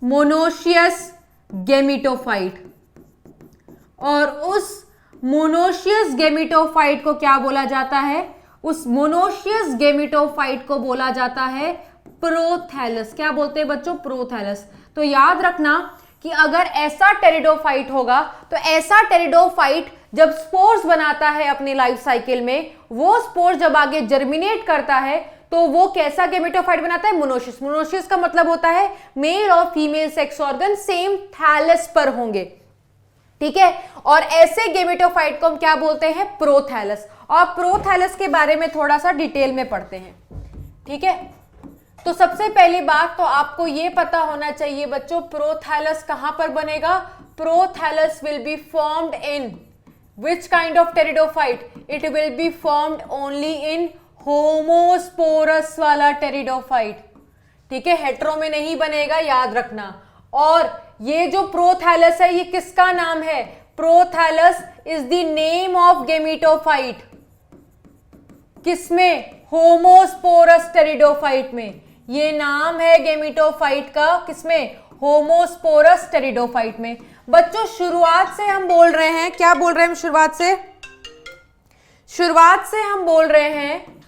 monoecious gametophyte. और उस मोनोशियस गेमिटोफाइट को क्या बोला जाता है? उस मोनोशियस गेमिटोफाइट को बोला जाता है प्रोथैलस। क्या बोलते हैं बच्चों? प्रोथैलस। तो याद रखना कि अगर ऐसा टेरिडोफाइट होगा तो ऐसा टेरिडोफाइट जब स्पोर्स बनाता है अपनी लाइफ साइकिल में, वो स्पोर्स जब आगे जर्मिनेट करता है तो वो कैसा गेमेटोफाइट बनाता है? मोनोशियस। मोनोशियस का मतलब होता है मेल और female sex organ same thallus पर होंगे, ठीक है। और ऐसे गेमेटोफाइट को हम क्या बोलते हैं? प्रोथैलस। और प्रोथैलस के बारे में थोड़ा सा डिटेल में पढ़ते हैं, ठीक है। तो सबसे पहली बात तो आपको यह पता होना चाहिए बच्चों, प्रोथैलस कहां पर बनेगा? Prothallus will be formed in which kind of pteridophyte? It will be formed only in homosporous वाला टेरिडोफाइट, ठीक है। हेट्रो में नहीं बनेगा, याद रखना। और ये जो प्रोथैलस है ये किसका नाम है? Prothallus is the name of gametophyte. किसमें? होमोस्पोरस टेरिडोफाइट में। ये नाम है गेमिटोफाइट का, किसमें? होमोस्पोरस टेरिडोफाइट में। बच्चों शुरुआत से हम बोल रहे हैं, क्या बोल रहे हैं हम शुरुआत से? शुरुआत से हम बोल रहे हैं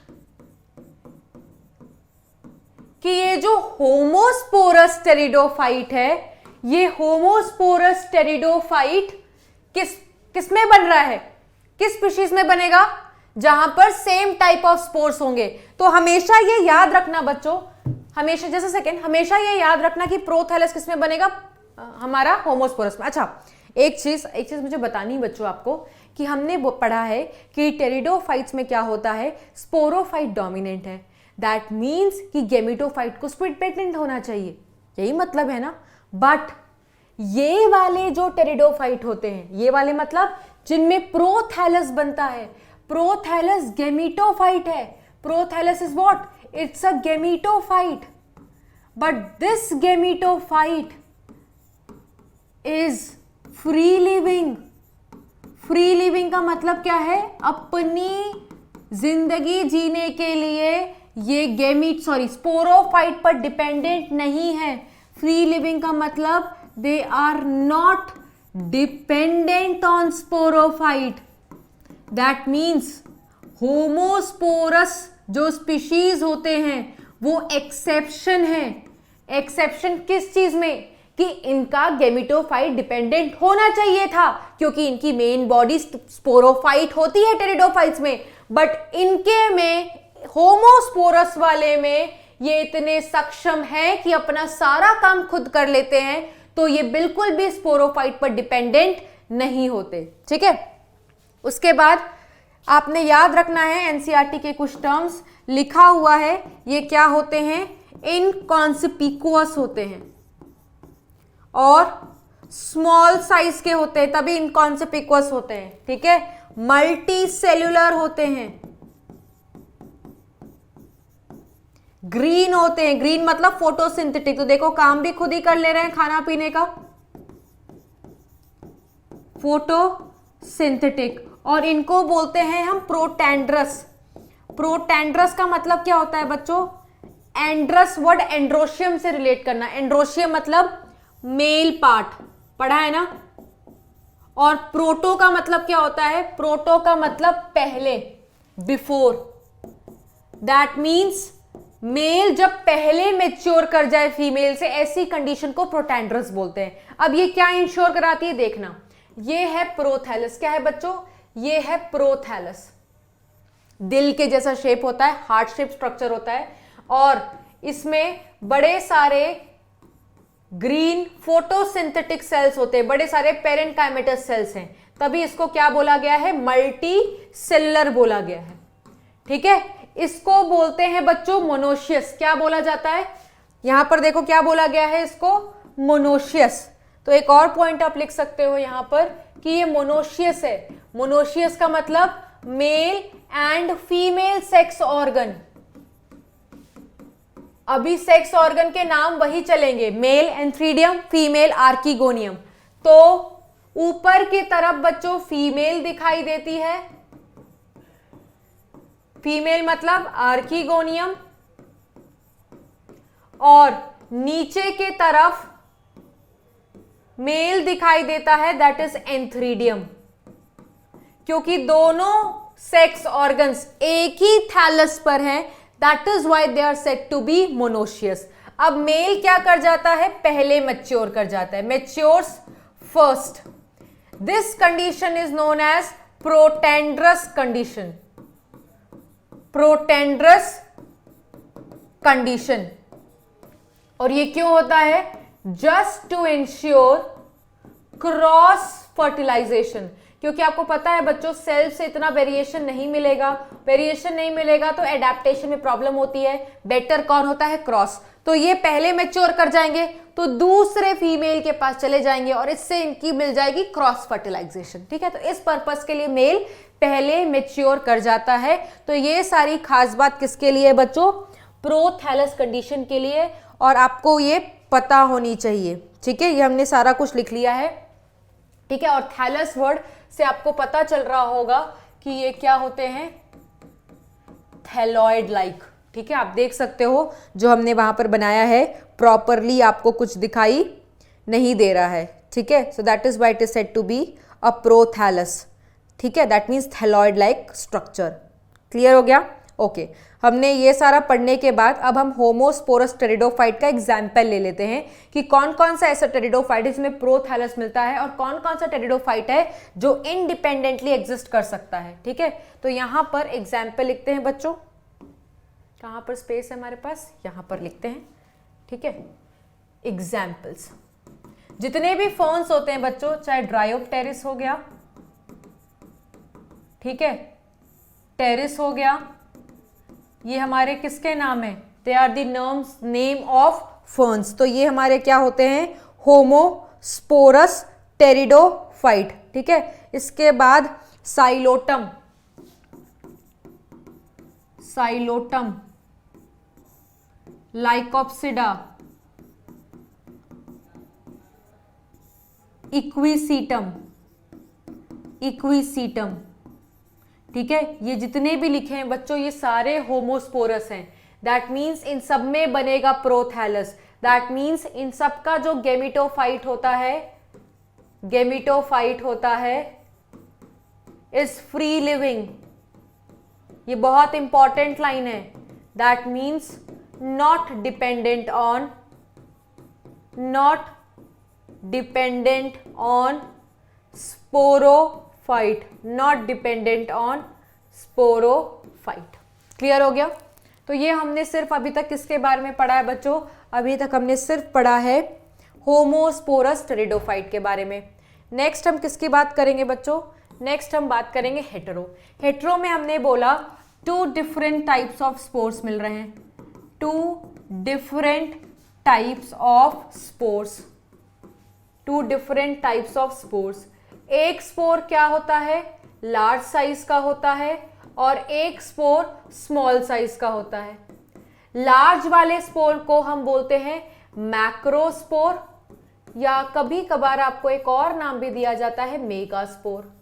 कि ये जो होमोस्पोरस टेरिडोफाइट है, ये होमोस्पोरस टेरिडोफाइट किस में बन रहा है? किस स्पीशीज में बनेगा? जहां पर सेम टाइप ऑफ स्पोर्स होंगे। तो हमेशा ये याद रखना बच्चों, हमेशा जैसे सेकेंड, हमेशा ये याद रखना कि प्रोथैलस किस में बनेगा? हमारा होमोस्पोरस में। अच्छा, एक चीज मुझे बतानी बच्चों आपको कि हमने पढ़ा है कि टेरिडोफाइट्स में क्या होता है? स्पोरोफाइट डोमिनेंट है। दैट मीन्स कि गेमिटोफाइट को स्प्लिट पेटेंट होना चाहिए, यही मतलब है ना। बट ये वाले जो टेरिडोफाइट होते हैं, ये वाले मतलब जिनमें प्रोथैलस बनता है, प्रोथैलस गेमिटोफाइट है। Prothallus is what? It's a gametophyte. But this gametophyte is free living. Free living का मतलब क्या है? अपनी जिंदगी जीने के लिए ये स्पोरोफाइट पर डिपेंडेंट नहीं है। फ्री लिविंग का मतलब they are not dependent on sporophyte. That means homosporous जो स्पीशीज होते हैं वो एक्सेप्शन है। एक्सेप्शन किस चीज में? कि इनका गेमिटोफाइट डिपेंडेंट होना चाहिए था, क्योंकि इनकी मेन बॉडी स्पोरोफाइट होती है टेरिडोफाइट्स में। बट इनके में, होमोस्पोरस वाले में, ये इतने सक्षम हैं कि अपना सारा काम खुद कर लेते हैं, तो ये बिल्कुल भी स्पोरोफाइट पर डिपेंडेंट नहीं होते, ठीक है। उसके बाद आपने याद रखना है एनसीईआरटी के कुछ टर्म्स लिखा हुआ है, ये क्या होते हैं? इनकॉन्स्पिकुअस होते हैं और स्मॉल साइज के होते हैं, तभी इनकॉन्स्पिकुअस होते हैं, ठीक है। मल्टी सेल्यूलर होते हैं, ग्रीन होते हैं। ग्रीन मतलब फोटोसिंथेटिक। तो देखो काम भी खुद ही कर ले रहे हैं खाना पीने का, फोटोसिंथेटिक। और इनको बोलते हैं हम प्रोटैंड्रस। प्रोटैंड्रस का मतलब क्या होता है बच्चों? एंड्रस वर्ड एंड्रोशियम से रिलेट करना। एंड्रोशियम मतलब मेल पार्ट, पढ़ा है ना। और प्रोटो का मतलब क्या होता है? प्रोटो का मतलब पहले, बिफोर। दैट मीन्स मेल जब पहले मैच्योर कर जाए फीमेल से, ऐसी कंडीशन को प्रोटैंड्रस बोलते हैं। अब ये क्या इंश्योर कराती है देखना, ये है प्रोथैलस। क्या है बच्चों? ये है प्रोथैलस। दिल के जैसा शेप होता है, हार्ट शेप स्ट्रक्चर होता है, और इसमें बड़े सारे ग्रीन फोटोसिंथेटिक सेल्स होते हैं, बड़े सारे पेरेन्काइमेटस सेल्स हैं, तभी इसको क्या बोला गया है? मल्टी सेलुलर बोला गया है, ठीक है। इसको बोलते हैं बच्चों मोनोशियस। क्या बोला जाता है? यहां पर देखो क्या बोला गया है इसको? मोनोशियस। तो एक और पॉइंट आप लिख सकते हो यहां पर कि ये मोनोशियस है। मोनोशियस का मतलब male and female sex organ. अभी सेक्स ऑर्गन के नाम वही चलेंगे, मेल एंथ्रीडियम, फीमेल आर्किगोनियम। तो ऊपर की तरफ बच्चों फीमेल दिखाई देती है, फीमेल मतलब आर्किगोनियम, और नीचे के तरफ मेल दिखाई देता है, दैट इज एंथ्रीडियम, क्योंकि दोनों सेक्स ऑर्गन्स एक ही थैलस पर हैं, that is why they are said to be monoecious. अब मेल क्या कर जाता है, पहले मैच्योर कर जाता है, matures first. This condition is known as protandrous condition, protandrous condition. और ये क्यों होता है, just to ensure cross fertilization, क्योंकि आपको पता है बच्चों सेल से इतना वेरिएशन नहीं मिलेगा, वेरिएशन नहीं मिलेगा तो एडेप्टेशन में प्रॉब्लम होती है। बेटर कौन होता है, क्रॉस। तो ये पहले मैच्योर कर जाएंगे तो दूसरे फीमेल के पास चले जाएंगे और इससे इनकी मिल जाएगी क्रॉस फर्टिलाइजेशन। ठीक है, तो इस पर्पस के लिए मेल पहले मैच्योर कर जाता है। तो ये सारी खास बात किसके लिए बच्चों, प्रोथैलस कंडीशन के लिए, और आपको ये पता होनी चाहिए। ठीक है, ये हमने सारा कुछ लिख लिया है। ठीक है, और थैलस वर्ड से आपको पता चल रहा होगा कि ये क्या होते हैं, थैलॉइड लाइक। ठीक है, आप देख सकते हो जो हमने वहां पर बनाया है प्रॉपरली आपको कुछ दिखाई नहीं दे रहा है। ठीक है, so that is why it is said to be a prothallus. ठीक है, that means thalloid like structure. Clear हो गया? ओके, हमने ये सारा पढ़ने के बाद अब हम होमोस्पोरस टेरिडोफाइट का एग्जाम्पल ले लेते हैं कि कौन कौन सा ऐसा टेरिडोफाइट है जिसमें प्रोथैलस मिलता है और कौन कौन सा टेरिडोफाइट है जो इंडिपेंडेंटली एग्जिस्ट कर सकता है। ठीक है, तो यहां पर एग्जाम्पल लिखते हैं बच्चों, कहां पर स्पेस है हमारे पास, यहां पर लिखते हैं। ठीक है, एग्जाम्पल्स, जितने भी फर्न्स होते हैं बच्चों, चाहे ड्रायोप्टेरिस हो गया, ठीक है, टेरिस हो गया, ये हमारे किसके नाम है, they are the name of ferns. तो ये हमारे क्या होते हैं, होमोस्पोरस टेरिडोफाइट। ठीक है, इसके बाद Psilotum, Psilotum, Lycopsida, equisetum, equisetum. ठीक है, ये जितने भी लिखे हैं बच्चों ये सारे होमोस्पोरस हैं। दैट मीन्स इन सब में बनेगा प्रोथैलस। दैट मीन्स इन सब का जो गेमिटोफाइट होता है, गेमिटोफाइट होता है इज फ्री लिविंग। ये बहुत इंपॉर्टेंट लाइन है। That means not dependent on, not dependent on sporophyte, not dependent on sporophyte. Clear हो गया? तो ये हमने सिर्फ अभी तक किसके बारे में पढ़ा है बच्चों, अभी तक हमने सिर्फ पढ़ा है होमोस्पोरस टेरिडोफाइट के बारे में। नेक्स्ट हम किसकी बात करेंगे बच्चों, नेक्स्ट हम बात करेंगे हेटेरो। हेटेरो में हमने बोला 2 डिफरेंट टाइप्स ऑफ स्पोर्स मिल रहे हैं, 2 different types of spores, 2 different types of spores. एक स्पोर क्या होता है, लार्ज साइज का होता है और एक स्पोर स्मॉल साइज का होता है। लार्ज वाले स्पोर को हम बोलते हैं मैक्रोस्पोर, या कभी कभार आपको एक और नाम भी दिया जाता है मेगास्पोर।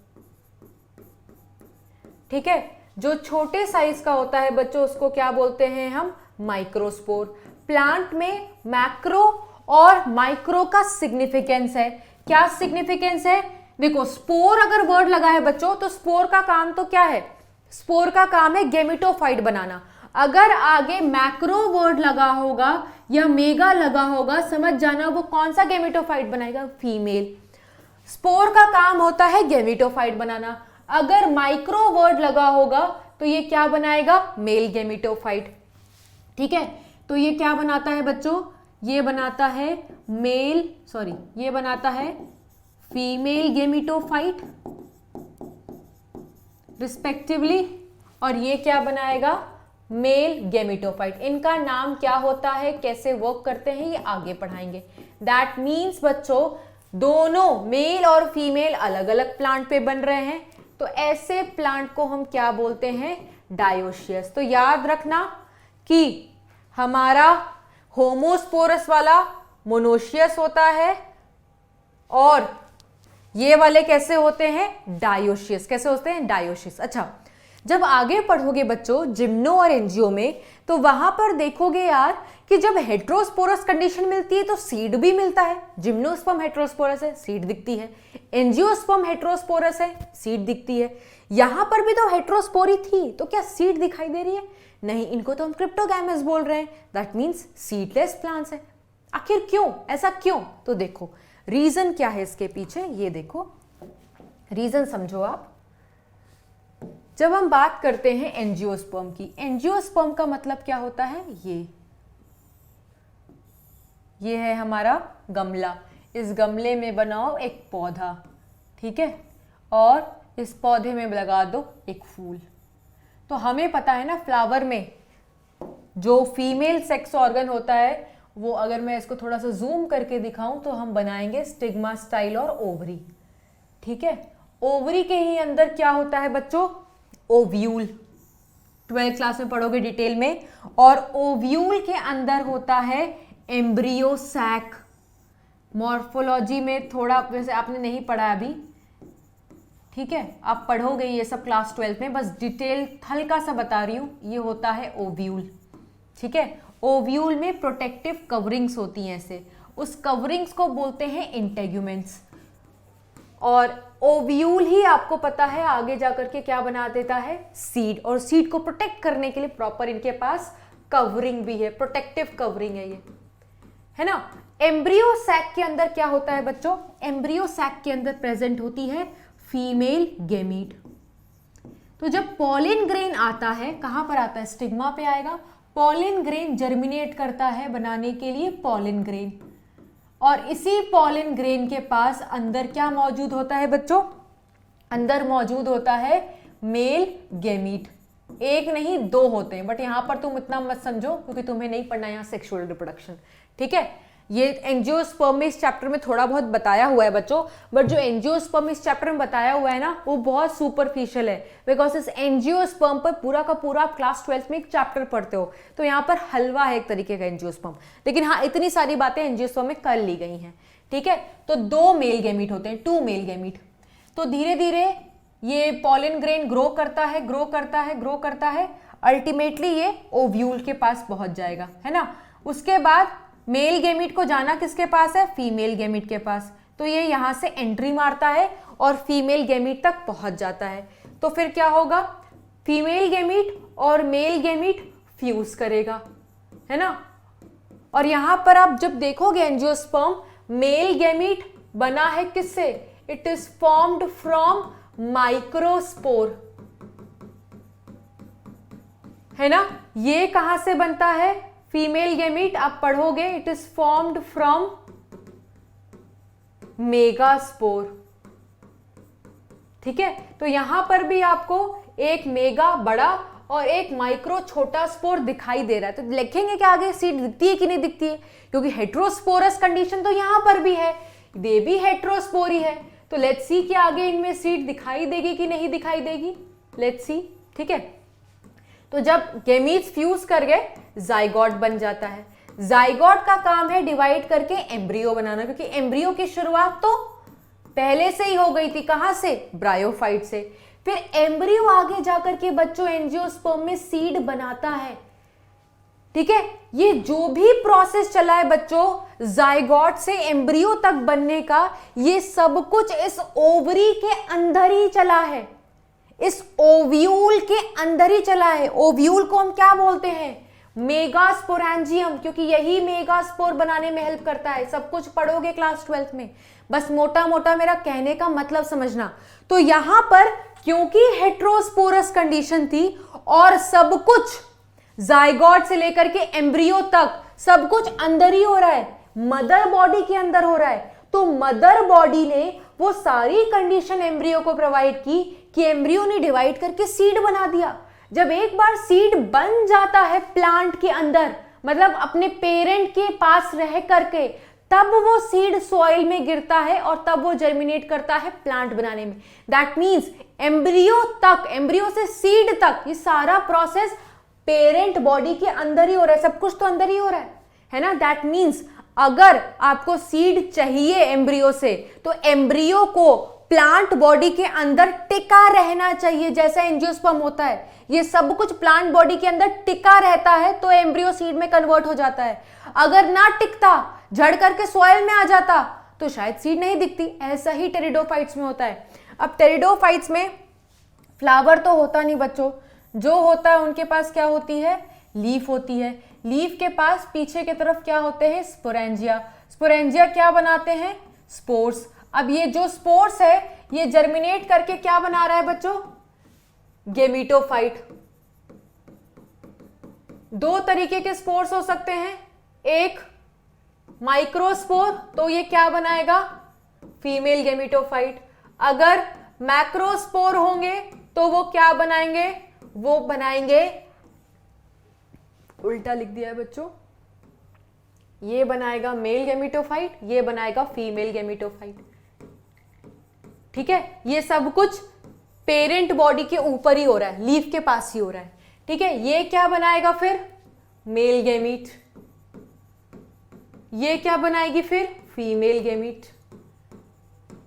ठीक है, जो छोटे साइज का होता है बच्चों उसको क्या बोलते हैं हम, माइक्रोस्पोर। प्लांट में मैक्रो और माइक्रो का सिग्निफिकेंस है। क्या सिग्निफिकेंस है, देखो स्पोर अगर वर्ड लगा है बच्चों तो स्पोर का काम तो क्या है, स्पोर का काम है गेमिटोफाइट बनाना। अगर आगे मैक्रो वर्ड लगा होगा या मेगा लगा होगा, समझ जाना वो कौन सा गेमिटोफाइट बनाएगा, फीमेल। स्पोर का काम होता है गेमिटोफाइट बनाना। अगर माइक्रो वर्ड लगा होगा तो ये क्या बनाएगा, मेल गेमिटोफाइट। ठीक है, तो ये क्या बनाता है बच्चों, ये बनाता है मेल, सॉरी ये बनाता है फीमेल गेमिटोफाइट रिस्पेक्टिवली, और ये क्या बनाएगा, मेल गेमिटोफाइट। इनका नाम क्या होता है, कैसे वर्क करते हैं, ये आगे पढ़ाएंगे। दैट मीन्स बच्चों दोनों मेल और फीमेल अलग अलग प्लांट पे बन रहे हैं, तो ऐसे प्लांट को हम क्या बोलते हैं, डायोशियस। तो याद रखना कि हमारा होमोस्पोरस वाला मोनोशियस होता है और ये वाले कैसे होते हैं, डायोशियस। कैसे होते हैं, डायोशियस। अच्छा, जब आगे पढ़ोगे बच्चों जिम्नो और एंजियो में, तो वहां पर देखोगे यार कि जब हेट्रोस्पोरस कंडीशन मिलती है तो सीड भी मिलता है। जिम्नोस्पर्म हेट्रोस्पोरस है, सीड दिखती है। एंजियोस्पर्म हेट्रोस्पोरस है, सीड दिखती है। यहां पर भी तो हेट्रोस्पोरी थी, तो क्या सीड दिखाई दे रही है? नहीं, इनको तो हम क्रिप्टोगैमेट्स बोल रहे हैं, दैट मीन्स सीडलेस प्लांट्स है। आखिर क्यों, ऐसा क्यों? तो देखो रीजन क्या है इसके पीछे, ये देखो रीजन समझो आप। जब हम बात करते हैं एंजियोस्पर्म की, एंजियोस्पर्म का मतलब क्या होता है? ये है हमारा गमला। इस गमले में बनाओ एक पौधा, ठीक है, और इस पौधे में लगा दो एक फूल। तो हमें पता है ना फ्लावर में जो फीमेल सेक्स ऑर्गन होता है वो, अगर मैं इसको थोड़ा सा जूम करके दिखाऊं तो हम बनाएंगे स्टिग्मा, स्टाइल और ओवरी, ठीक है। ओवरी के ही अंदर क्या होता है बच्चों? ओव्यूल। 12th क्लास में पढ़ोगे डिटेल में। और ओव्यूल के अंदर होता है एम्ब्रियो सैक। मॉर्फोलॉजी में थोड़ा वैसे आपने नहीं पढ़ा अभी, ठीक है, आप पढ़ोगे ये सब क्लास 12th में, बस डिटेल हल्का सा बता रही हूं। ये होता है ओव्यूल, ठीक है। ओव्यूल में प्रोटेक्टिव कवरिंग्स होती हैं ऐसे, उस कवरिंग्स को बोलते हैं इंटेग्यूमेंट्स। और ओव्यूल ही आपको पता है आगे जाकर के क्या बना देता है? सीड। और सीड को प्रोटेक्ट करने के लिए प्रॉपर इनके पास कवरिंग भी है, प्रोटेक्टिव कवरिंग है ये, है ना। एम्ब्रियो सैक के अंदर क्या होता है बच्चों? एम्ब्रियो सैक के अंदर प्रेजेंट होती है फीमेल गेमीट। तो जब पॉलिन ग्रेन आता है, कहां पर आता है? स्टिग्मा पे आएगा। पॉलिन ग्रेन जर्मिनेट करता है बनाने के लिए पॉलिन ग्रेन, और इसी पॉलिन ग्रेन के पास अंदर क्या मौजूद होता है बच्चों? अंदर मौजूद होता है मेल गेमीट। एक नहीं दो होते हैं, बट यहां पर तुम इतना मत समझो क्योंकि तुम्हें नहीं पढ़ना यहाँ सेक्सुअल रिप्रोडक्शन, ठीक है। ये एंजियोस्पर्म इस चैप्टर में थोड़ा बहुत बताया हुआ है बच्चों, बट जो एंजियोस्पर्म इस चैप्टर में बताया हुआ है ना वो बहुत सुपरफिशियल है, बिकॉज इस एंजियोस्पर्म पर पूरा का पूरा आप क्लास 12th में एक चैप्टर पढ़ते हो, तो यहाँ पर हलवा है एक तरीके का एंजियोस्पर्म। लेकिन हाँ, इतनी सारी बातें एंजियोस्पर्म में कर ली गई हैं, ठीक है। तो 2 मेल गेमीट होते हैं, 2 मेल गेमीट। तो धीरे धीरे ये पॉलिन ग्रेन ग्रो करता है, ग्रो करता है, ग्रो करता है, अल्टीमेटली ये ओव्यूल के पास पहुंच जाएगा, है ना। उसके बाद मेल गेमीट को जाना किसके पास है? फीमेल गेमीट के पास। तो ये यहां से एंट्री मारता है और फीमेल गेमीट तक पहुंच जाता है। तो फिर क्या होगा? फीमेल गेमीट और मेल गेमीट फ्यूज करेगा, है ना। और यहां पर आप जब देखोगे एंजियोस्पर्म, मेल गेमीट बना है किससे? It is formed from microspore, है ना। ये कहां से बनता है? फीमेल गेमीट आप पढ़ोगे, it is formed from megaspore, ठीक है। तो यहां पर भी आपको एक मेगा बड़ा और एक माइक्रो छोटा स्पोर दिखाई दे रहा है। तो लिखेंगे कि आगे सीड दिखती है कि नहीं दिखती है, क्योंकि हेट्रोस्पोरस कंडीशन तो यहां पर भी है, ये भी हेट्रोस्पोरी है। तो लेट्स सी कि आगे इनमें सीड दिखाई देगी कि नहीं दिखाई देगी, लेट्स सी, ठीक है। तो जब गेमीट्स फ्यूज कर गए, जाइगोट बन जाता है। जाइगोट का काम है डिवाइड करके एम्ब्रियो बनाना, क्योंकि एम्ब्रियो की शुरुआत तो पहले से ही हो गई थी, कहां से? ब्रायोफाइट से। फिर एम्ब्रियो आगे जाकर के बच्चों एंजियोस्पर्म में सीड बनाता है, ठीक है। ये जो भी प्रोसेस चला है बच्चों जाइगोट से एम्ब्रियो तक बनने का, ये सब कुछ इस ओवरी के अंदर ही चला है, इस ओव्यूल के अंदर ही चला है। ओव्यूल को हम क्या बोलते हैं? मेगास्पोरेंजियम, क्योंकि यही मेगास्पोर बनाने में हेल्प करता है। सब कुछ पढ़ोगे क्लास 12th में, बस मोटा मोटा मेरा कहने का मतलब समझना। तो यहां पर क्योंकि हेट्रोस्पोरस कंडीशन थी और सब कुछ जाइगोट से लेकर के एम्ब्रियो तक सब कुछ अंदर ही हो रहा है, मदर बॉडी के अंदर हो रहा है, तो मदर बॉडी ने वो सारी कंडीशन एम्ब्रियो को प्रोवाइड की कि एम्ब्रियो ने डिवाइड करके सीड बना दिया। जब एक बार सीड बन जाता है प्लांट के अंदर, मतलब अपने पेरेंट के पास रह करके, तब वो सीड सॉइल में गिरता है और तब वो जर्मिनेट करता है प्लांट बनाने में। दैट मीन्स एम्ब्रियो तक, एम्ब्रियो से सीड तक, ये सारा प्रोसेस पेरेंट बॉडी के अंदर ही हो रहा है, सब कुछ तो अंदर ही हो रहा है ना। दैट मीन्स अगर आपको सीड चाहिए एम्ब्रियो से, तो एम्ब्रियो को प्लांट बॉडी के अंदर टिका रहना चाहिए, जैसा एंजियोस्पर्म होता है। ये सब कुछ प्लांट बॉडी के अंदर टिका रहता है तो एम्ब्रियो सीड में कन्वर्ट हो जाता है। अगर ना टिकता, झड़ करके सॉइल में आ जाता तो शायद सीड नहीं दिखती। ऐसा ही टेरिडोफाइट्स में होता है। अब टेरिडोफाइट्स में फ्लावर तो होता नहीं बच्चों, जो होता है उनके पास क्या होती है, लीफ होती है। लीफ के पास पीछे की तरफ क्या होते हैं, स्पोरेंजिया। स्पोरेंजिया क्या बनाते हैं, स्पोर्स। अब ये जो स्पोर्स है ये जर्मिनेट करके क्या बना रहा है बच्चों, गेमिटोफाइट। दो तरीके के स्पोर्स हो सकते हैं, एक माइक्रोस्पोर, तो ये क्या बनाएगा, फीमेल गेमिटोफाइट। अगर मैक्रोस्पोर होंगे तो वो क्या बनाएंगे, वो बनाएंगे, उल्टा लिख दिया है बच्चों, ये बनाएगा मेल गेमिटोफाइट, ये बनाएगा फीमेल गेमिटोफाइट। ठीक है, ये सब कुछ पेरेंट बॉडी के ऊपर ही हो रहा है, लीफ के पास ही हो रहा है। ठीक है, ये क्या बनाएगा फिर, मेल गेमीट। ये क्या बनाएगी फिर, फीमेल गेमीट।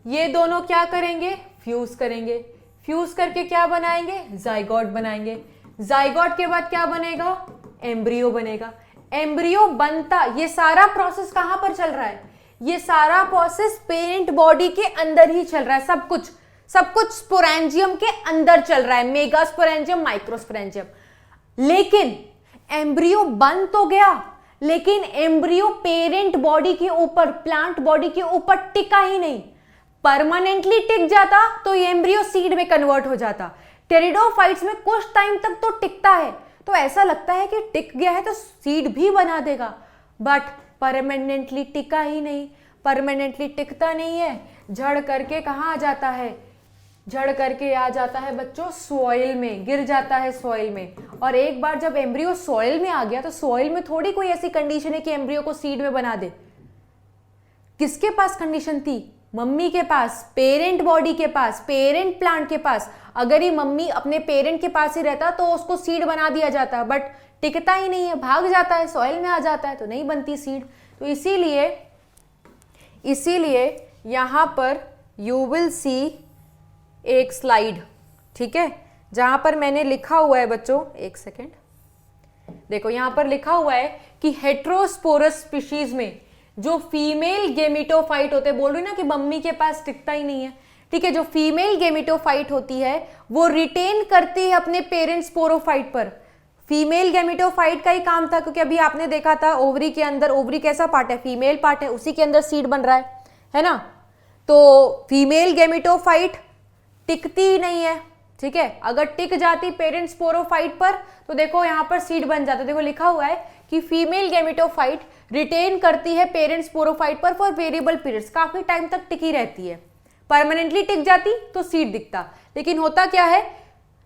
ये दोनों क्या करेंगे, फ्यूज करेंगे। फ्यूज करके क्या बनाएंगे, जाइगोट बनाएंगे। जाइगोट के बाद क्या बनेगा, एम्ब्रियो बनेगा। एम्ब्रियो बनता, ये सारा प्रोसेस कहां पर चल रहा है, ये सारा प्रोसेस पेरेंट बॉडी के अंदर ही चल रहा है। सब कुछ स्पोरेंजियम के अंदर चल रहा है, मेगास्पोरेंजियम, माइक्रोस्पोरेंजियम। लेकिन एम्ब्रियो बन तो गया, लेकिन एम्ब्रियो पेरेंट बॉडी के ऊपर, प्लांट बॉडी के ऊपर टिका ही नहीं। परमानेंटली टिक जाता तो ये एम्ब्रियो सीड में कन्वर्ट हो जाता। टेरिडोफाइट्स में कुछ टाइम तक तो टिकता है, तो ऐसा लगता है कि टिक गया है तो सीड भी बना देगा, बट परमानेंटली टिका ही नहीं। परमानेंटली टिकता नहीं है, झड़ करके कहाँ आ जाता है, झड़ करके आ जाता है बच्चों सॉइल में, गिर जाता है सॉइल में। और एक बार जब एम्ब्रियो सॉइल में आ गया तो सॉइल में थोड़ी कोई ऐसी कंडीशन है कि एम्ब्रियो को सीड में बना दे। किसके पास कंडीशन थी, मम्मी के पास, पेरेंट बॉडी के पास, पेरेंट प्लांट के पास। अगर ये मम्मी अपने पेरेंट के पास ही रहता तो उसको सीड बना दिया जाता, बट टिकता ही नहीं है, भाग जाता है, सॉइल में आ जाता है तो नहीं बनती सीड। तो इसीलिए यहां पर यू विल सी एक स्लाइड, ठीक है, जहां पर मैंने लिखा हुआ है बच्चों, एक सेकेंड, देखो यहां पर लिखा हुआ है कि हेट्रोस्पोरस स्पीशीज में जो फीमेल गेमिटोफाइट होते हैं, बोल रही ना कि मम्मी के पास टिकता ही नहीं है, ठीक है, जो फीमेल गेमिटोफाइट होती है वो रिटेन करती है अपने पेरेंट स्पोरोफाइट पर। फीमेल गेमिटोफाइट का ही काम था, क्योंकि अभी आपने देखा था ओवरी के अंदर, ओवरी कैसा पार्ट है, फीमेल पार्ट है, उसी के अंदर सीड बन रहा है ना। तो फीमेल गेमिटोफाइट टिकती ही नहीं है, ठीक है। अगर टिक जाती पेरेंट स्पोरोफाइट पर तो देखो यहां पर सीड बन जाता। देखो लिखा हुआ है कि फीमेल गेमिटोफाइट रिटेन करती है पेरेंट स्पोरोफाइट पर फॉर वेरिएबल पीरियड्स, काफी टाइम तक टिकी रहती है। परमानेंटली टिक जाती तो सीड दिखता, लेकिन होता क्या है,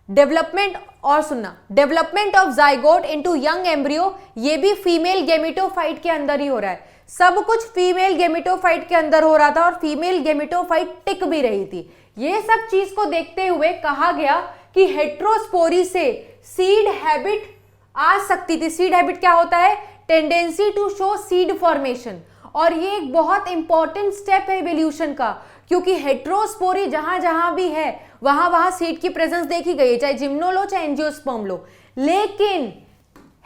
डेवलपमेंट, और सुनना, development of zygote into young embryo, ये भी फीमेल गेमिटोफाइट के अंदर ही हो रहा है। सब कुछ फीमेल गेमिटोफाइट के अंदर हो रहा था और फीमेल गेमिटोफाइट टिक भी रही थी। ये सब चीज को देखते हुए कहा गया कि हेट्रोस्पोरी से सीड हैबिट आ सकती थी। सीड हैबिट क्या होता है, tendency to show seed formation, और ये एक बहुत इंपॉर्टेंट स्टेप है इवोल्यूशन का, क्योंकि हेट्रोस्पोरी जहां जहां भी है वहां वहां सीड की प्रेजेंस देखी गई है, चाहे जिम्नो लो चाहे एंजियोस्पर्म लो। लेकिन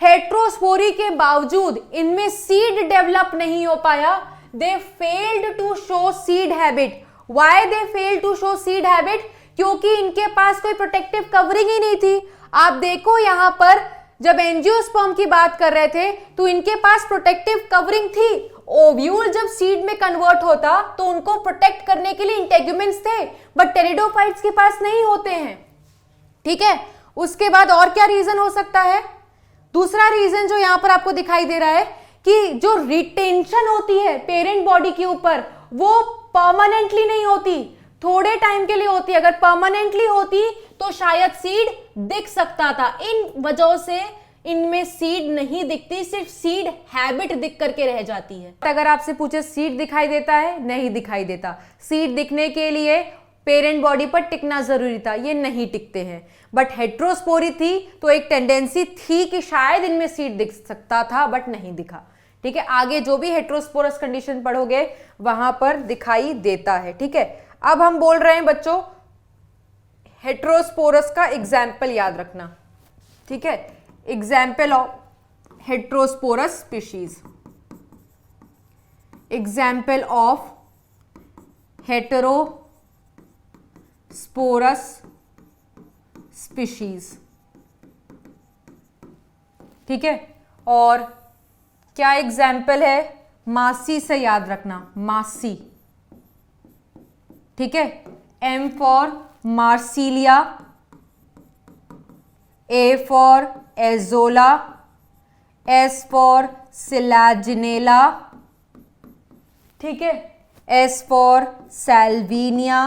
हेट्रोस्पोरी के बावजूद इनमें सीड डेवलप नहीं हो पाया। They failed to show seed habit. Why they failed to show seed habit, क्योंकि इनके पास कोई प्रोटेक्टिव कवरिंग ही नहीं थी। आप देखो यहां पर जब एंजियोस्पर्म की बात कर रहे थे तो इनके पास प्रोटेक्टिव कवरिंग थी। ओव्यूल जब सीड में कन्वर्ट होता तो उनको प्रोटेक्ट करने के लिए इंटेगुमेंट्स थे, बट टेरिडोफाइट्स के पास नहीं होते हैं, ठीक है। उसके बाद और क्या रीजन हो सकता है, दूसरा रीजन जो यहां पर आपको दिखाई दे रहा है कि जो रिटेंशन होती है पेरेंट बॉडी के ऊपर वो परमानेंटली नहीं होती, थोड़े टाइम के लिए होती है। अगर परमानेंटली होती तो शायद सीड दिख सकता था। इन वजहों से इनमें सीड नहीं दिखती, सिर्फ सीड हैबिट दिख करके रह जाती है। अगर आपसे पूछे सीड दिखाई देता है, नहीं दिखाई देता। सीड दिखने के लिए पेरेंट बॉडी पर टिकना जरूरी था, ये नहीं टिकते हैं। बट हेट्रोस्पोरी थी तो एक टेंडेंसी थी कि शायद इनमें सीड दिख सकता था, बट नहीं दिखा, ठीक है। आगे जो भी हेट्रोस्पोरस कंडीशन पढ़ोगे वहां पर दिखाई देता है, ठीक है। अब हम बोल रहे हैं बच्चों हेटेरोस्पोरस का एग्जाम्पल याद रखना, ठीक है। Example of heterosporous species, example of heterosporous species, ठीक है। और क्या एग्जाम्पल है, मासी से याद रखना, मासी, ठीक है। M for Marsilea, A for azolla, S for Selaginella, ठीक है, S फॉर सैल्विनिया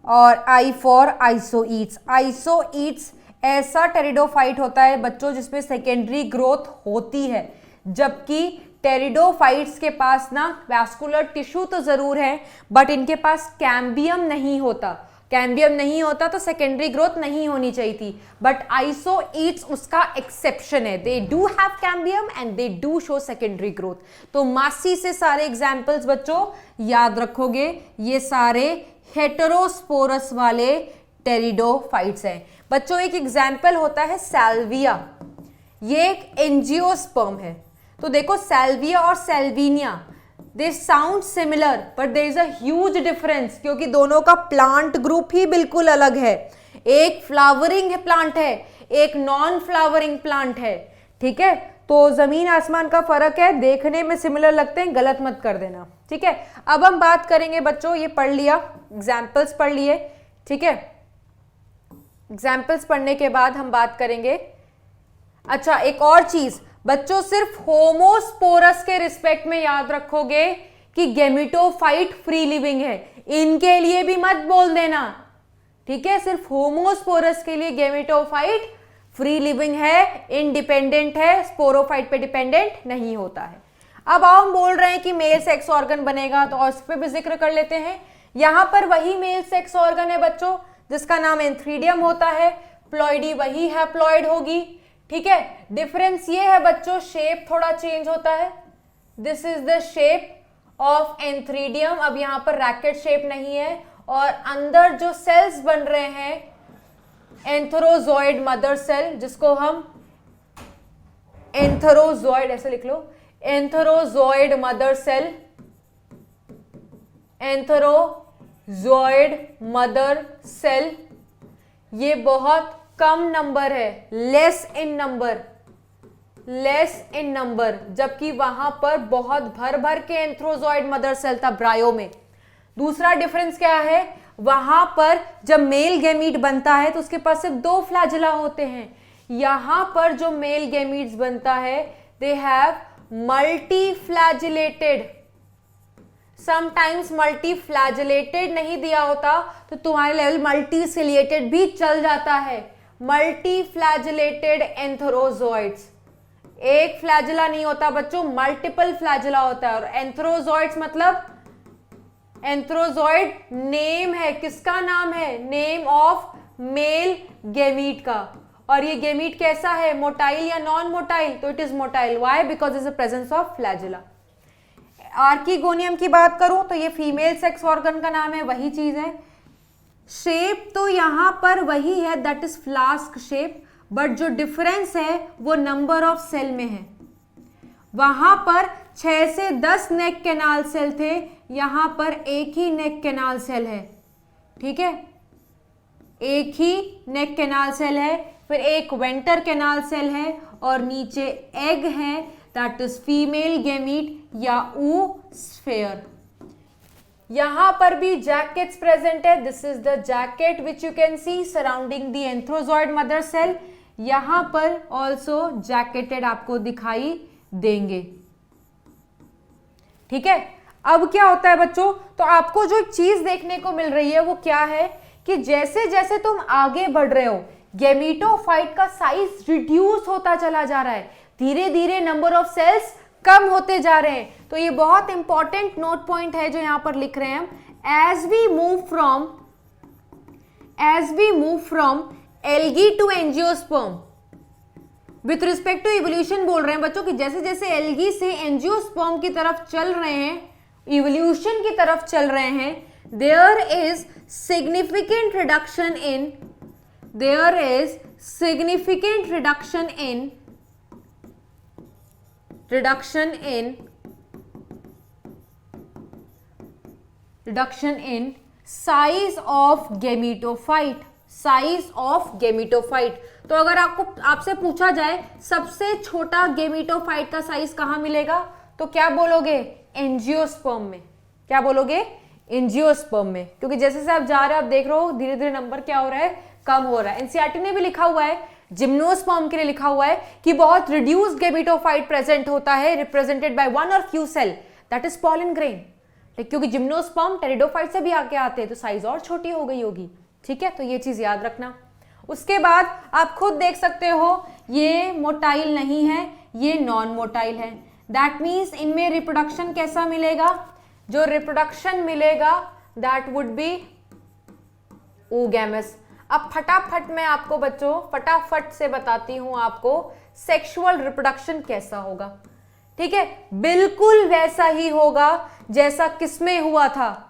और I फॉर आइसोईट्स। आइसोईट्स ऐसा टेरिडोफाइट होता है बच्चों जिसमें सेकेंडरी ग्रोथ होती है, जबकि टेरिडोफाइट्स के पास ना वैस्कुलर टिश्यू तो जरूर है बट इनके पास कैम्बियम नहीं होता। कैम्बियम नहीं होता तो सेकेंडरी ग्रोथ नहीं होनी चाहिए थी, बट आइसोईट्स उसका एक्सेप्शन है। They do have cambium and they do show secondary growth. तो मासी से सारे एग्जाम्पल्स बच्चों याद रखोगे, ये सारे हेटेरोस्पोरस वाले टेरिडोफाइट्स हैं। बच्चों एक एग्जाम्पल होता है सैल्विया, ये एक एंजियोस्पर्म है। तो देखो सैल्विया और Salvinia they sound similar but there is a huge difference, क्योंकि दोनों का प्लांट ग्रुप ही बिल्कुल अलग है। एक फ्लावरिंग प्लांट है, एक नॉन फ्लावरिंग प्लांट है, ठीक है। तो जमीन आसमान का फर्क है, देखने में सिमिलर लगते हैं, गलत मत कर देना, ठीक है। अब हम बात करेंगे बच्चों, ये पढ़ लिया, एग्जाम्पल्स पढ़ लिए, ठीक है। एग्जाम्पल्स पढ़ने के बाद हम बात करेंगे, अच्छा एक और चीज बच्चों, सिर्फ होमोस्पोरस के रिस्पेक्ट में याद रखोगे कि गेमिटोफाइट फ्री लिविंग है, इनके लिए भी मत बोल देना, ठीक है। सिर्फ होमोस्पोरस के लिए गेमिटोफाइट फ्री लिविंग है, इंडिपेंडेंट है, स्पोरोफाइट पे डिपेंडेंट नहीं होता है। अब हम बोल रहे हैं कि मेल सेक्स ऑर्गन बनेगा, तो उस पर भी जिक्र कर लेते हैं। यहां पर वही मेल सेक्स ऑर्गन है बच्चों जिसका नाम एंथ्रीडियम होता है, प्लॉइडी वही हैप्लॉइड होगी, ठीक है। डिफरेंस ये है बच्चों, शेप थोड़ा चेंज होता है। This is the shape of antheridium, अब यहां पर रैकेट शेप नहीं है, और अंदर जो सेल्स बन रहे हैं एंथरोजॉइड मदर सेल, जिसको हम एंथरोजॉइड ऐसे लिख लो, एंथरोजॉइड मदर सेल, एंथरोजॉइड मदर सेल, ये बहुत कम नंबर है, लेस इन नंबर, जबकि वहां पर बहुत भर भर के एंथ्रोजॉइड मदर सेल था ब्रायो में। दूसरा डिफरेंस क्या है, वहां पर जब मेल गैमीट बनता है तो उसके पास सिर्फ 2 फ्लैजिला होते हैं। यहां पर जो मेल गैमीट्स बनता है they have multi flagellated, sometimes multi flagellated नहीं दिया होता तो तुम्हारे लेवल मल्टी सिलिएटेड भी चल जाता है। मल्टी फ्लैजिलेटेड एंथरोजॉइड्स, एक फ्लैजिला नहीं होता बच्चों, मल्टीपल फ्लैजिला होता है। और एंथरोजॉइड्स मतलब एंथरोजॉइड नेम है, किसका नाम है, नेम ऑफ मेल गैमीट का। और ये गैमीट कैसा है, मोटाइल या नॉन मोटाइल, तो it is motile. Why, because is the presence of flagella. Archegonium की बात करूं तो ये फीमेल सेक्स ऑर्गन का नाम है, वही चीज है। शेप तो यहां पर वही है, that is flask shape, but जो डिफरेंस है वो नंबर ऑफ सेल में है। वहां पर 6 से 10 नेक कैनाल सेल थे, यहां पर एक ही नेक कैनाल सेल है, ठीक है, एक ही नेक कैनाल सेल है, फिर एक वेंटर कैनाल सेल है और नीचे एग है, दैट इज फीमेल गैमीट या oosphere। यहां पर भी जैकेट्स प्रेजेंट है, this is the jacket which you can see surrounding the antherozoid mother cell. यहां पर ऑल्सो जैकेटेड आपको दिखाई देंगे, ठीक है। अब क्या होता है बच्चों, तो आपको जो एक चीज देखने को मिल रही है वो क्या है कि जैसे जैसे तुम आगे बढ़ रहे हो गैमीटोफाइट का साइज रिड्यूस होता चला जा रहा है, धीरे धीरे नंबर ऑफ सेल्स कम होते जा रहे हैं। तो ये बहुत इंपॉर्टेंट नोट पॉइंट है जो यहां पर लिख रहे हैं हम। As we move from algae to angiosperm, with respect to evolution बोल रहे हैं बच्चों कि जैसे जैसे एल्गी से एंजियोस्पर्म की तरफ चल रहे हैं, इवोल्यूशन की तरफ चल रहे हैं, there is significant reduction in size of gametophyte. तो अगर आपसे पूछा जाए सबसे छोटा गेमिटोफाइट का साइज कहां मिलेगा, तो क्या बोलोगे? एंजियोस्पर्म में। क्या बोलोगे? एंजियोस्पर्म में। क्योंकि जैसे से आप जा रहे हो, आप देख रहे हो धीरे धीरे नंबर क्या हो रहा है, कम हो रहा है। एनसीईआरटी ने भी लिखा हुआ है, जिम्नोस्पर्म के लिए लिखा हुआ है कि बहुत रिड्यूस्ड गेमिटोफाइट प्रेजेंट होता है, रिप्रेजेंटेड बाय वन और few cell, that is pollen grain. क्योंकि जिम्नोस्पर्म टेरिडोफाइट से भी आगे आते हैं, तो साइज और छोटी हो गई होगी। ठीक है, तो ये चीज याद रखना। उसके बाद आप खुद देख सकते हो, ये मोटाइल नहीं है, ये नॉन मोटाइल है। दैट मीन्स इनमें रिप्रोडक्शन कैसा मिलेगा? जो रिप्रोडक्शन मिलेगा दैट वुड बी oogamous। अब फटाफट मैं आपको बच्चों फटाफट से बताती हूं आपको सेक्सुअल रिप्रोडक्शन कैसा होगा। ठीक है, बिल्कुल वैसा ही होगा जैसा किसमें हुआ था,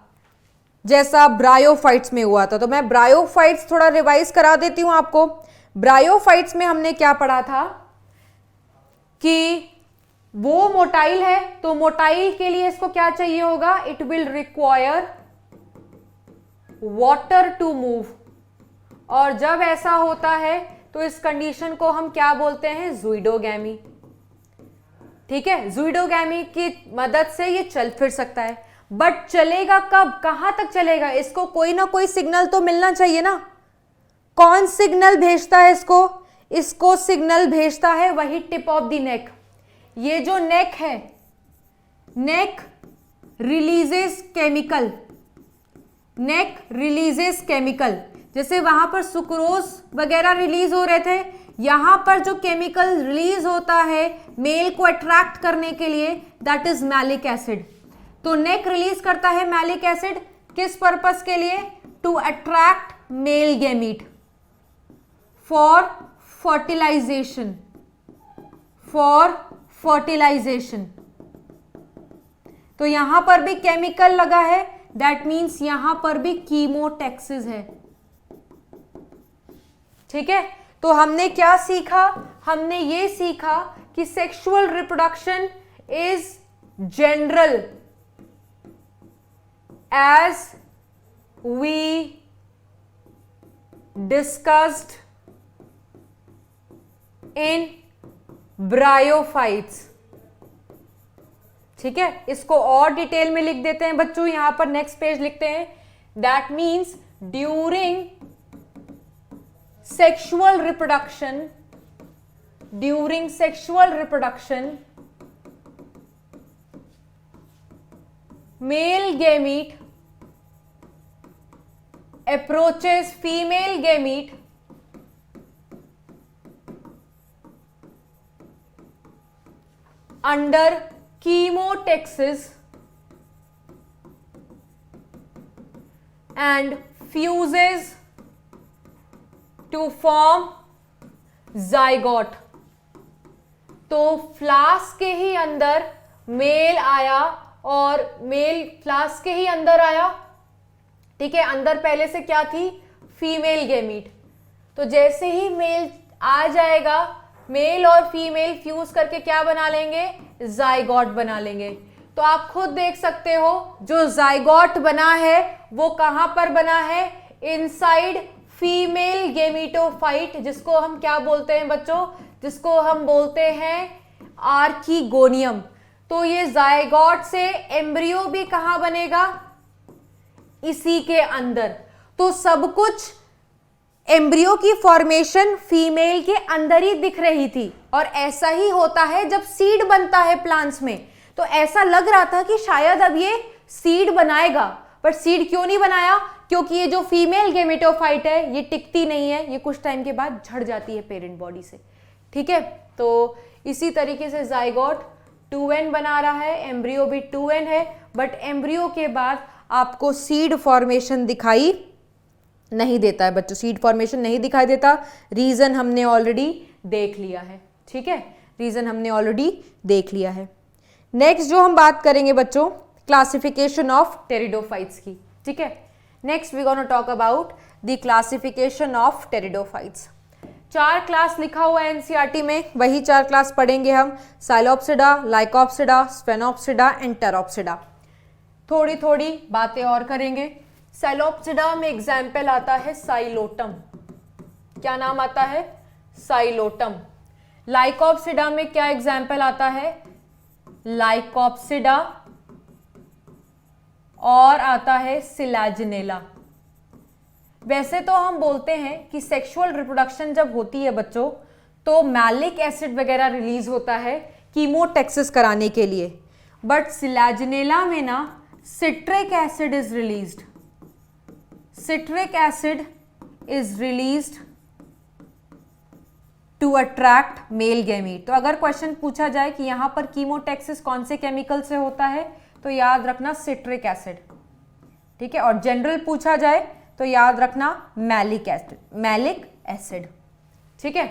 जैसा ब्रायोफाइट्स में हुआ था। तो मैं ब्रायोफाइट्स थोड़ा रिवाइज करा देती हूं आपको। ब्रायोफाइट्स में हमने क्या पढ़ा था कि वो मोटाइल है, तो मोटाइल के लिए इसको क्या चाहिए होगा? It will require water to move. और जब ऐसा होता है तो इस कंडीशन को हम क्या बोलते हैं? ज़ूइडोगैमी। ठीक है, ज़ूइडोगैमी की मदद से ये चल फिर सकता है, बट चलेगा कब, कहां तक चलेगा? इसको कोई ना कोई सिग्नल तो मिलना चाहिए ना। कौन सिग्नल भेजता है इसको? इसको सिग्नल भेजता है वही टिप ऑफ द नेक। ये जो नेक है, नेक रिलीजेस केमिकल। जैसे वहां पर सुक्रोज वगैरह रिलीज हो रहे थे, यहां पर जो केमिकल रिलीज होता है मेल को अट्रैक्ट करने के लिए, दैट इज मैलिक एसिड। तो नेक रिलीज करता है मैलिक एसिड, किस पर्पस के लिए? To attract male gamete for fertilization. तो यहां पर भी केमिकल लगा है, दैट मीन्स यहां पर भी कीमोटैक्सिस है। ठीक है, तो हमने क्या सीखा? हमने ये सीखा कि sexual reproduction is general as we discussed in bryophytes। ठीक है, इसको और डिटेल में लिख देते हैं बच्चों, यहां पर नेक्स्ट पेज लिखते हैं। That means during sexual reproduction male gamete approaches female gamete under chemotaxis and fuses to form zygote। तो फ्लास्क के ही अंदर मेल आया और मेल फ्लास्क के ही अंदर आया। ठीक है, अंदर पहले से क्या थी? Female gamete. तो जैसे ही मेल आ जाएगा, मेल और फीमेल फ्यूज करके क्या बना लेंगे? जाइगोट बना लेंगे। तो आप खुद देख सकते हो, जो जाइगोट बना है वो कहां पर बना है? इनसाइड फीमेल गेमिटोफाइट, जिसको हम क्या बोलते हैं बच्चों? जिसको हम बोलते हैं आर्कीगोनियम। तो ये जाइगोट से एम्ब्रियो भी कहां बनेगा? इसी के अंदर। तो सब कुछ एम्ब्रियो की फॉर्मेशन फीमेल के अंदर ही दिख रही थी। और ऐसा ही होता है जब सीड बनता है प्लांट्स में। तो ऐसा लग रहा था कि शायद अब ये सीड बनाएगा, पर सीड क्यों नहीं बनाया? क्योंकि ये जो फीमेल गेमेटोफाइट है ये टिकती नहीं है, ये कुछ टाइम के बाद झड़ जाती है पेरेंट बॉडी से। ठीक है, तो इसी तरीके से जाइगोट 2n बना रहा है, एम्ब्रियो भी 2n है, बट एम्ब्रियो के बाद आपको सीड फॉर्मेशन दिखाई नहीं देता है बच्चों। सीड फॉर्मेशन नहीं दिखाई देता, रीजन हमने ऑलरेडी देख लिया है। ठीक है, रीजन हमने ऑलरेडी देख लिया है। नेक्स्ट जो हम बात करेंगे बच्चों, क्लासिफिकेशन ऑफ टेरिडोफाइट्स की। ठीक है। Next we gonna talk about the classification of pteridophytes. 4 class लिखा हुआ है एनसीईआरटी में, वही 4 क्लास पढ़ेंगे हम, साइलोप्सिडा, लाइकोप्सिडा, स्फेनोप्सिडा एंड टेरोप्सिडा। थोड़ी थोड़ी बातें और करेंगे। साइलोप्सिडा में एग्जाम्पल आता है साइलोटम, क्या नाम आता है? साइलोटम। लाइकोप्सिडा में क्या एग्जाम्पल आता है? लाइकोप्सिडा, और आता है सिलाजिनेला। वैसे तो हम बोलते हैं कि सेक्सुअल रिप्रोडक्शन जब होती है बच्चों तो मैलिक एसिड वगैरह रिलीज होता है कीमोटेक्सिस कराने के लिए, बट सिलाजिनेला में ना citric acid is released. Citric acid is released to attract male gamete. तो अगर क्वेश्चन पूछा जाए कि यहां पर कीमोटेक्सिस कौन से केमिकल से होता है तो याद रखना सिट्रिक एसिड, ठीक है। और जनरल पूछा जाए तो याद रखना मैलिक एसिड, ठीक है।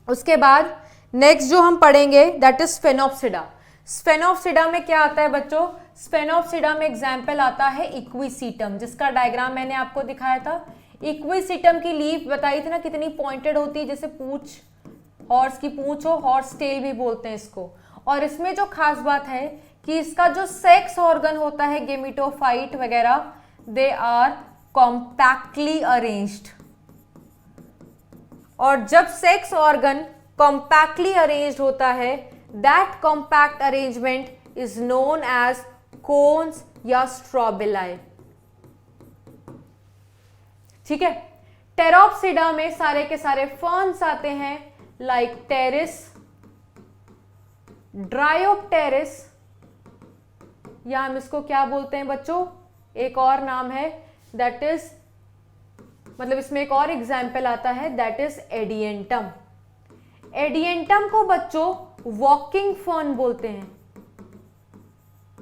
उसके बाद नेक्स्ट जो हम पढ़ेंगे दैट इज स्फेनोप्सिडा। स्फेनोप्सिडा में क्या आता है बच्चों? स्फेनोप्सिडा में एग्जाम्पल आता है इक्विसीटम, जिसका डायग्राम मैंने आपको दिखाया था। इक्विसीटम की लीफ बताई थी ना कितनी पॉइंटेड होती है, जैसे पूंछ, हॉर्स की पूंछ हो, हॉर्स टेल भी बोलते हैं इसको। और इसमें जो खास बात है कि इसका जो सेक्स ऑर्गन होता है गेमिटोफाइट वगैरह, दे आर कॉम्पैक्टली अरेंज्ड। और जब सेक्स ऑर्गन कॉम्पैक्टली अरेंज्ड होता है, that compact arrangement is known as cones या स्ट्रोबिलाई, ठीक है। टेरोप्सिडा में सारे के सारे फर्न्स आते हैं, लाइक टेरिस, ड्रायोप्टेरिस, या हम इसको क्या बोलते हैं बच्चों? एक और नाम है दैट इज, मतलब इसमें एक और एग्जाम्पल आता है दैट इज एडियंटम। एडियंटम को बच्चों वॉकिंग फर्न बोलते हैं।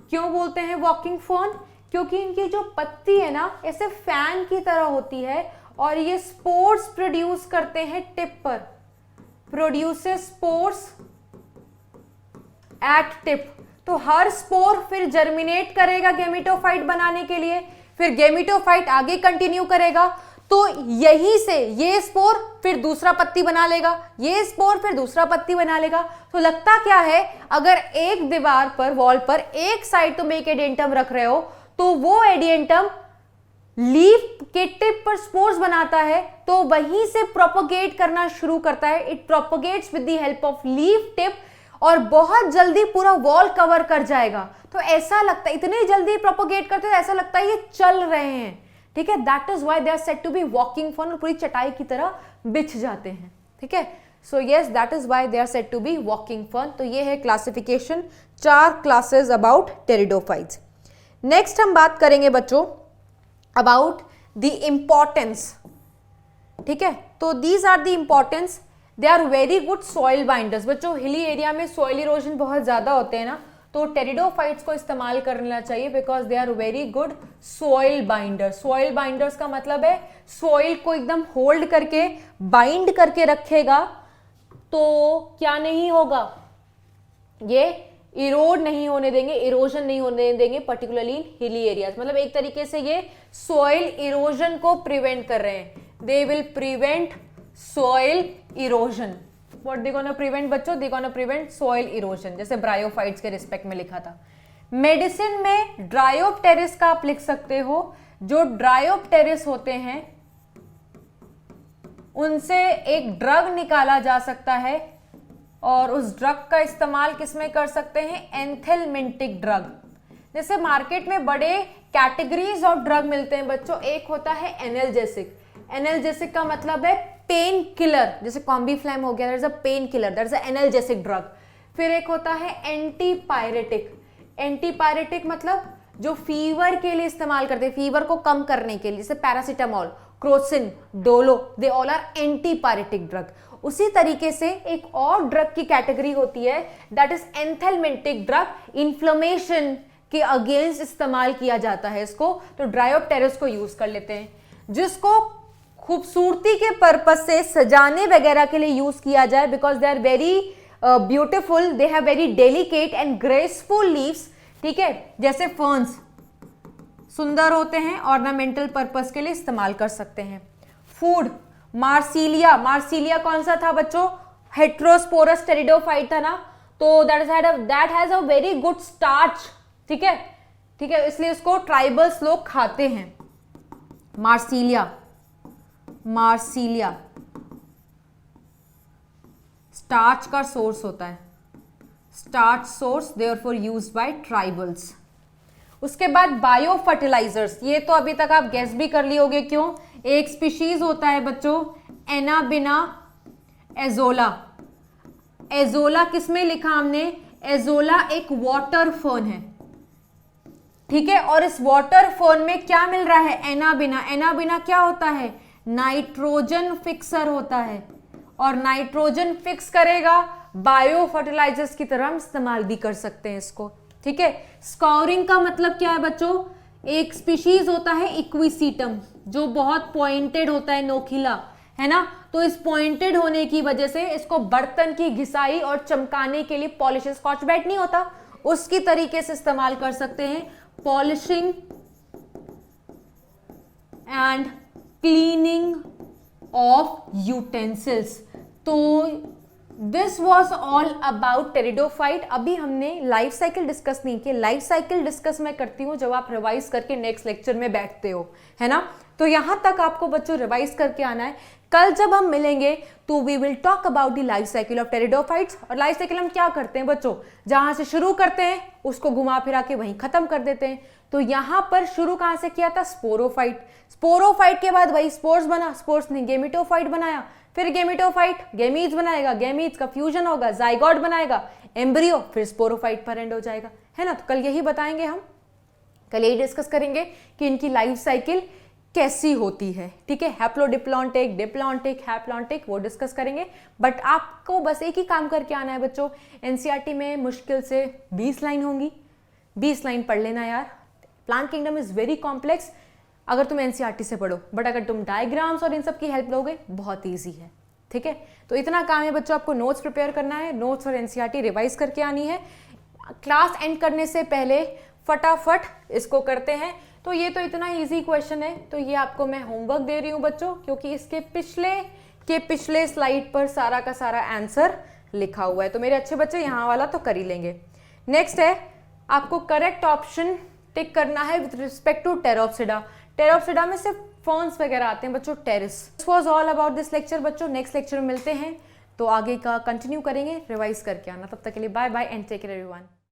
क्यों बोलते हैं वॉकिंग फर्न? क्योंकि इनकी जो पत्ती है ना ऐसे फैन की तरह होती है और ये स्पोर्स प्रोड्यूस करते हैं टिप पर, प्रोड्यूसेस स्पोर्स एट टिप। तो हर स्पोर फिर जर्मिनेट करेगा गेमिटोफाइट बनाने के लिए, फिर गेमिटोफाइट आगे कंटिन्यू करेगा, तो यहीं से ये स्पोर फिर दूसरा पत्ती बना लेगा, ये स्पोर फिर दूसरा पत्ती बना लेगा। तो लगता क्या है, अगर एक दीवार पर, वॉल पर एक साइड तुम एक एडियंटम रख रहे हो तो वो एडियंटम लीफ के टिप पर स्पोर्स बनाता है, तो वहीं से प्रोपोगेट करना शुरू करता है। It propagates with the help of leaf tip और बहुत जल्दी पूरा वॉल कवर कर जाएगा। तो ऐसा लगता है, इतनी जल्दी प्रोपोगेट करते हैं ऐसा लगता है ये चल रहे हैं, ठीक है। That is why they are said to be walking fern, और पूरी चटाई की तरह बिछ जाते हैं, ठीक है। So yes, that is why they are said to be walking fern. तो ये है classification, 4 classes about pteridophytes. Next हम बात करेंगे बच्चों अबाउट द इंपॉर्टेंस, ठीक है। तो these are the importance, they are very good soil binders. बच्चों हिली एरिया में सॉइल इरोजन बहुत ज्यादा होते हैं ना, तो टेरिडोफाइट्स को इस्तेमाल करना चाहिए because they are very good soil binder. Soil binders का मतलब है सॉइल को एकदम होल्ड करके, बाइंड करके रखेगा, तो क्या नहीं होगा, ये इरोड नहीं होने देंगे, इरोजन नहीं होने देंगे, पर्टिकुलरली इन हिली एरियाज। मतलब एक तरीके से ये सॉइल इरोजन को प्रिवेंट कर रहे हैं। They will prevent soil erosion. What they gonna prevent बच्चों? They gonna prevent soil erosion, जैसे ब्रायोफाइट्स के रिस्पेक्ट में लिखा था। मेडिसिन में ड्रायोप्टेरिस का आप लिख सकते हो। जो ड्रायोप्टेरिस होते हैं उनसे एक ड्रग निकाला जा सकता है और उस ड्रग का इस्तेमाल किसमें कर सकते हैं? Anthelmintic drug. जैसे मार्केट में बड़े कैटेगरीज ऑफ ड्रग मिलते हैं बच्चों। एक होता है एनाल्जेसिक। एनाल्जेसिक का मतलब है पेन किलर, जैसे कॉम्बीफ्लैम हो गया, that is a pain killer, that is a analgesic drug. फिर एक होता है एंटीपायरेटिक। एंटीपायरेटिक मतलब जो फीवर के लिए इस्तेमाल करते हैं, फीवर को कम करने के लिए, जैसे paracetamol, Crocin, Dolo, they all are antipyretic drug. उसी तरीके से एक और ड्रग की कैटेगरी होती है that is anthelmintic drug. Inflammation के अगेंस्ट इस्तेमाल किया जाता है इसको, तो ड्रायोप्टेरिस को यूज कर लेते हैं। जिसको खूबसूरती के पर्पस से सजाने वगैरह के लिए यूज किया जाए, because they are very beautiful, they have very delicate and graceful leaves, ठीक है। जैसे फर्न्स, सुंदर होते हैं, ऑर्नामेंटल पर्पस के लिए इस्तेमाल कर सकते हैं। फूड, मार्सिलिया, मार्सिलिया कौन सा था बच्चों? हेट्रोस्पोरस टेरिडोफाइट था ना, तो that has a very good starch, ठीक है, ठीक है, इसलिए इसको ट्राइबल्स लोग खाते हैं। मार्सिलिया, मार्सिलिया स्टार्च का सोर्स होता है, starch source, therefore used by tribals. उसके बाद बायो फर्टिलाइजर्स, ये तो अभी तक आप गेस भी कर लिए होगे, क्यों? एक स्पीशीज होता है बच्चों एनाबिना एजोला। एजोला किसमें लिखा हमने? एजोला एक वाटर फर्न है, ठीक है, और इस वाटर फर्न में क्या मिल रहा है? एनाबिना। एनाबिना क्या होता है? नाइट्रोजन फिक्सर होता है, और नाइट्रोजन फिक्स करेगा, बायो फर्टिलाइजर्स की तरह हम इस्तेमाल भी कर सकते हैं इसको, ठीक है। स्कॉरिंग का मतलब क्या है बच्चों? एक स्पीशीज होता है इक्विसीटम, जो बहुत पॉइंटेड होता है, नोखिला, है ना, तो इस पॉइंटेड होने की वजह से इसको बर्तन की घिसाई और चमकाने के लिए पॉलिश, स्कॉच ब्राइट नहीं होता, उसकी तरीके से इस्तेमाल कर सकते हैं, polishing and cleaning of utensils. तो this was all about pteridophyte. अभी हमने लाइफ साइकिल डिस्कस नहीं किया, लाइफ साइकिल डिस्कस मैं करती हूँ जब आप रिवाइज करके नेक्स्ट लेक्चर में बैठते हो, है ना, तो यहां तक आपको बच्चों रिवाइज करके आना है। कल जब हम मिलेंगे तो we will talk about the life cycle of pteridophytes. और लाइफ साइकिल हम क्या करते हैं बच्चों? जहां से शुरू करते हैं उसको घुमा फिरा के वहीं खत्म कर देते हैं। तो यहां पर शुरू कहां से किया था? स्पोरोफाइट। स्पोरोफाइट के बाद वही स्पोर्स बना, स्पोर्स ने गेमिटोफाइट बनाया, फिर गेमिटोफाइट गेमीज बनाएगा, गेमीज का फ्यूजन होगा, जाइगोट बनाएगा, एम्ब्रियो, फिर स्पोरोफाइट पर एंड हो जाएगा, है ना। तो कल यही बताएंगे हम, कल यही डिस्कस करेंगे कि इनकी लाइफ साइकिल कैसी होती है, ठीक है। हैप्लोडिप्लॉन्टिक, डिप्लॉन्टिक, हैप्लॉन्टिक, वो डिस्कस करेंगे। बट आपको बस एक ही काम करके आना है बच्चों, एनसीईआरटी में मुश्किल से 20 लाइन होंगी, 20 लाइन पढ़ लेना यार। Plant kingdom is very complex अगर तुम एनसीईआरटी से पढ़ो, बट अगर तुम डायग्राम्स और इन सब की हेल्प लोगे बहुत ईजी है, ठीक है। तो इतना काम है बच्चों, आपको नोट्स प्रिपेयर करना है, नोट्स और एनसीईआरटी रिवाइज करके आनी है। क्लास एंड करने से पहले फटाफट इसको करते हैं। तो ये तो इतना इजी क्वेश्चन है, तो ये आपको मैं होमवर्क दे रही हूँ बच्चों, क्योंकि इसके पिछले स्लाइड पर सारा का सारा आंसर लिखा हुआ है। तो मेरे अच्छे बच्चे यहाँ वाला तो कर ही लेंगे। नेक्स्ट है, आपको करेक्ट ऑप्शन टिक करना है with respect to Pteropsida. Pteropsida में सिर्फ फर्न्स वगैरह आते हैं बच्चों, Pteris. This was all about this lecture बच्चों। नेक्स्ट लेक्चर में मिलते हैं, तो आगे का कंटिन्यू करेंगे, रिवाइज करके आना। तब तक के लिए bye bye and take care everyone.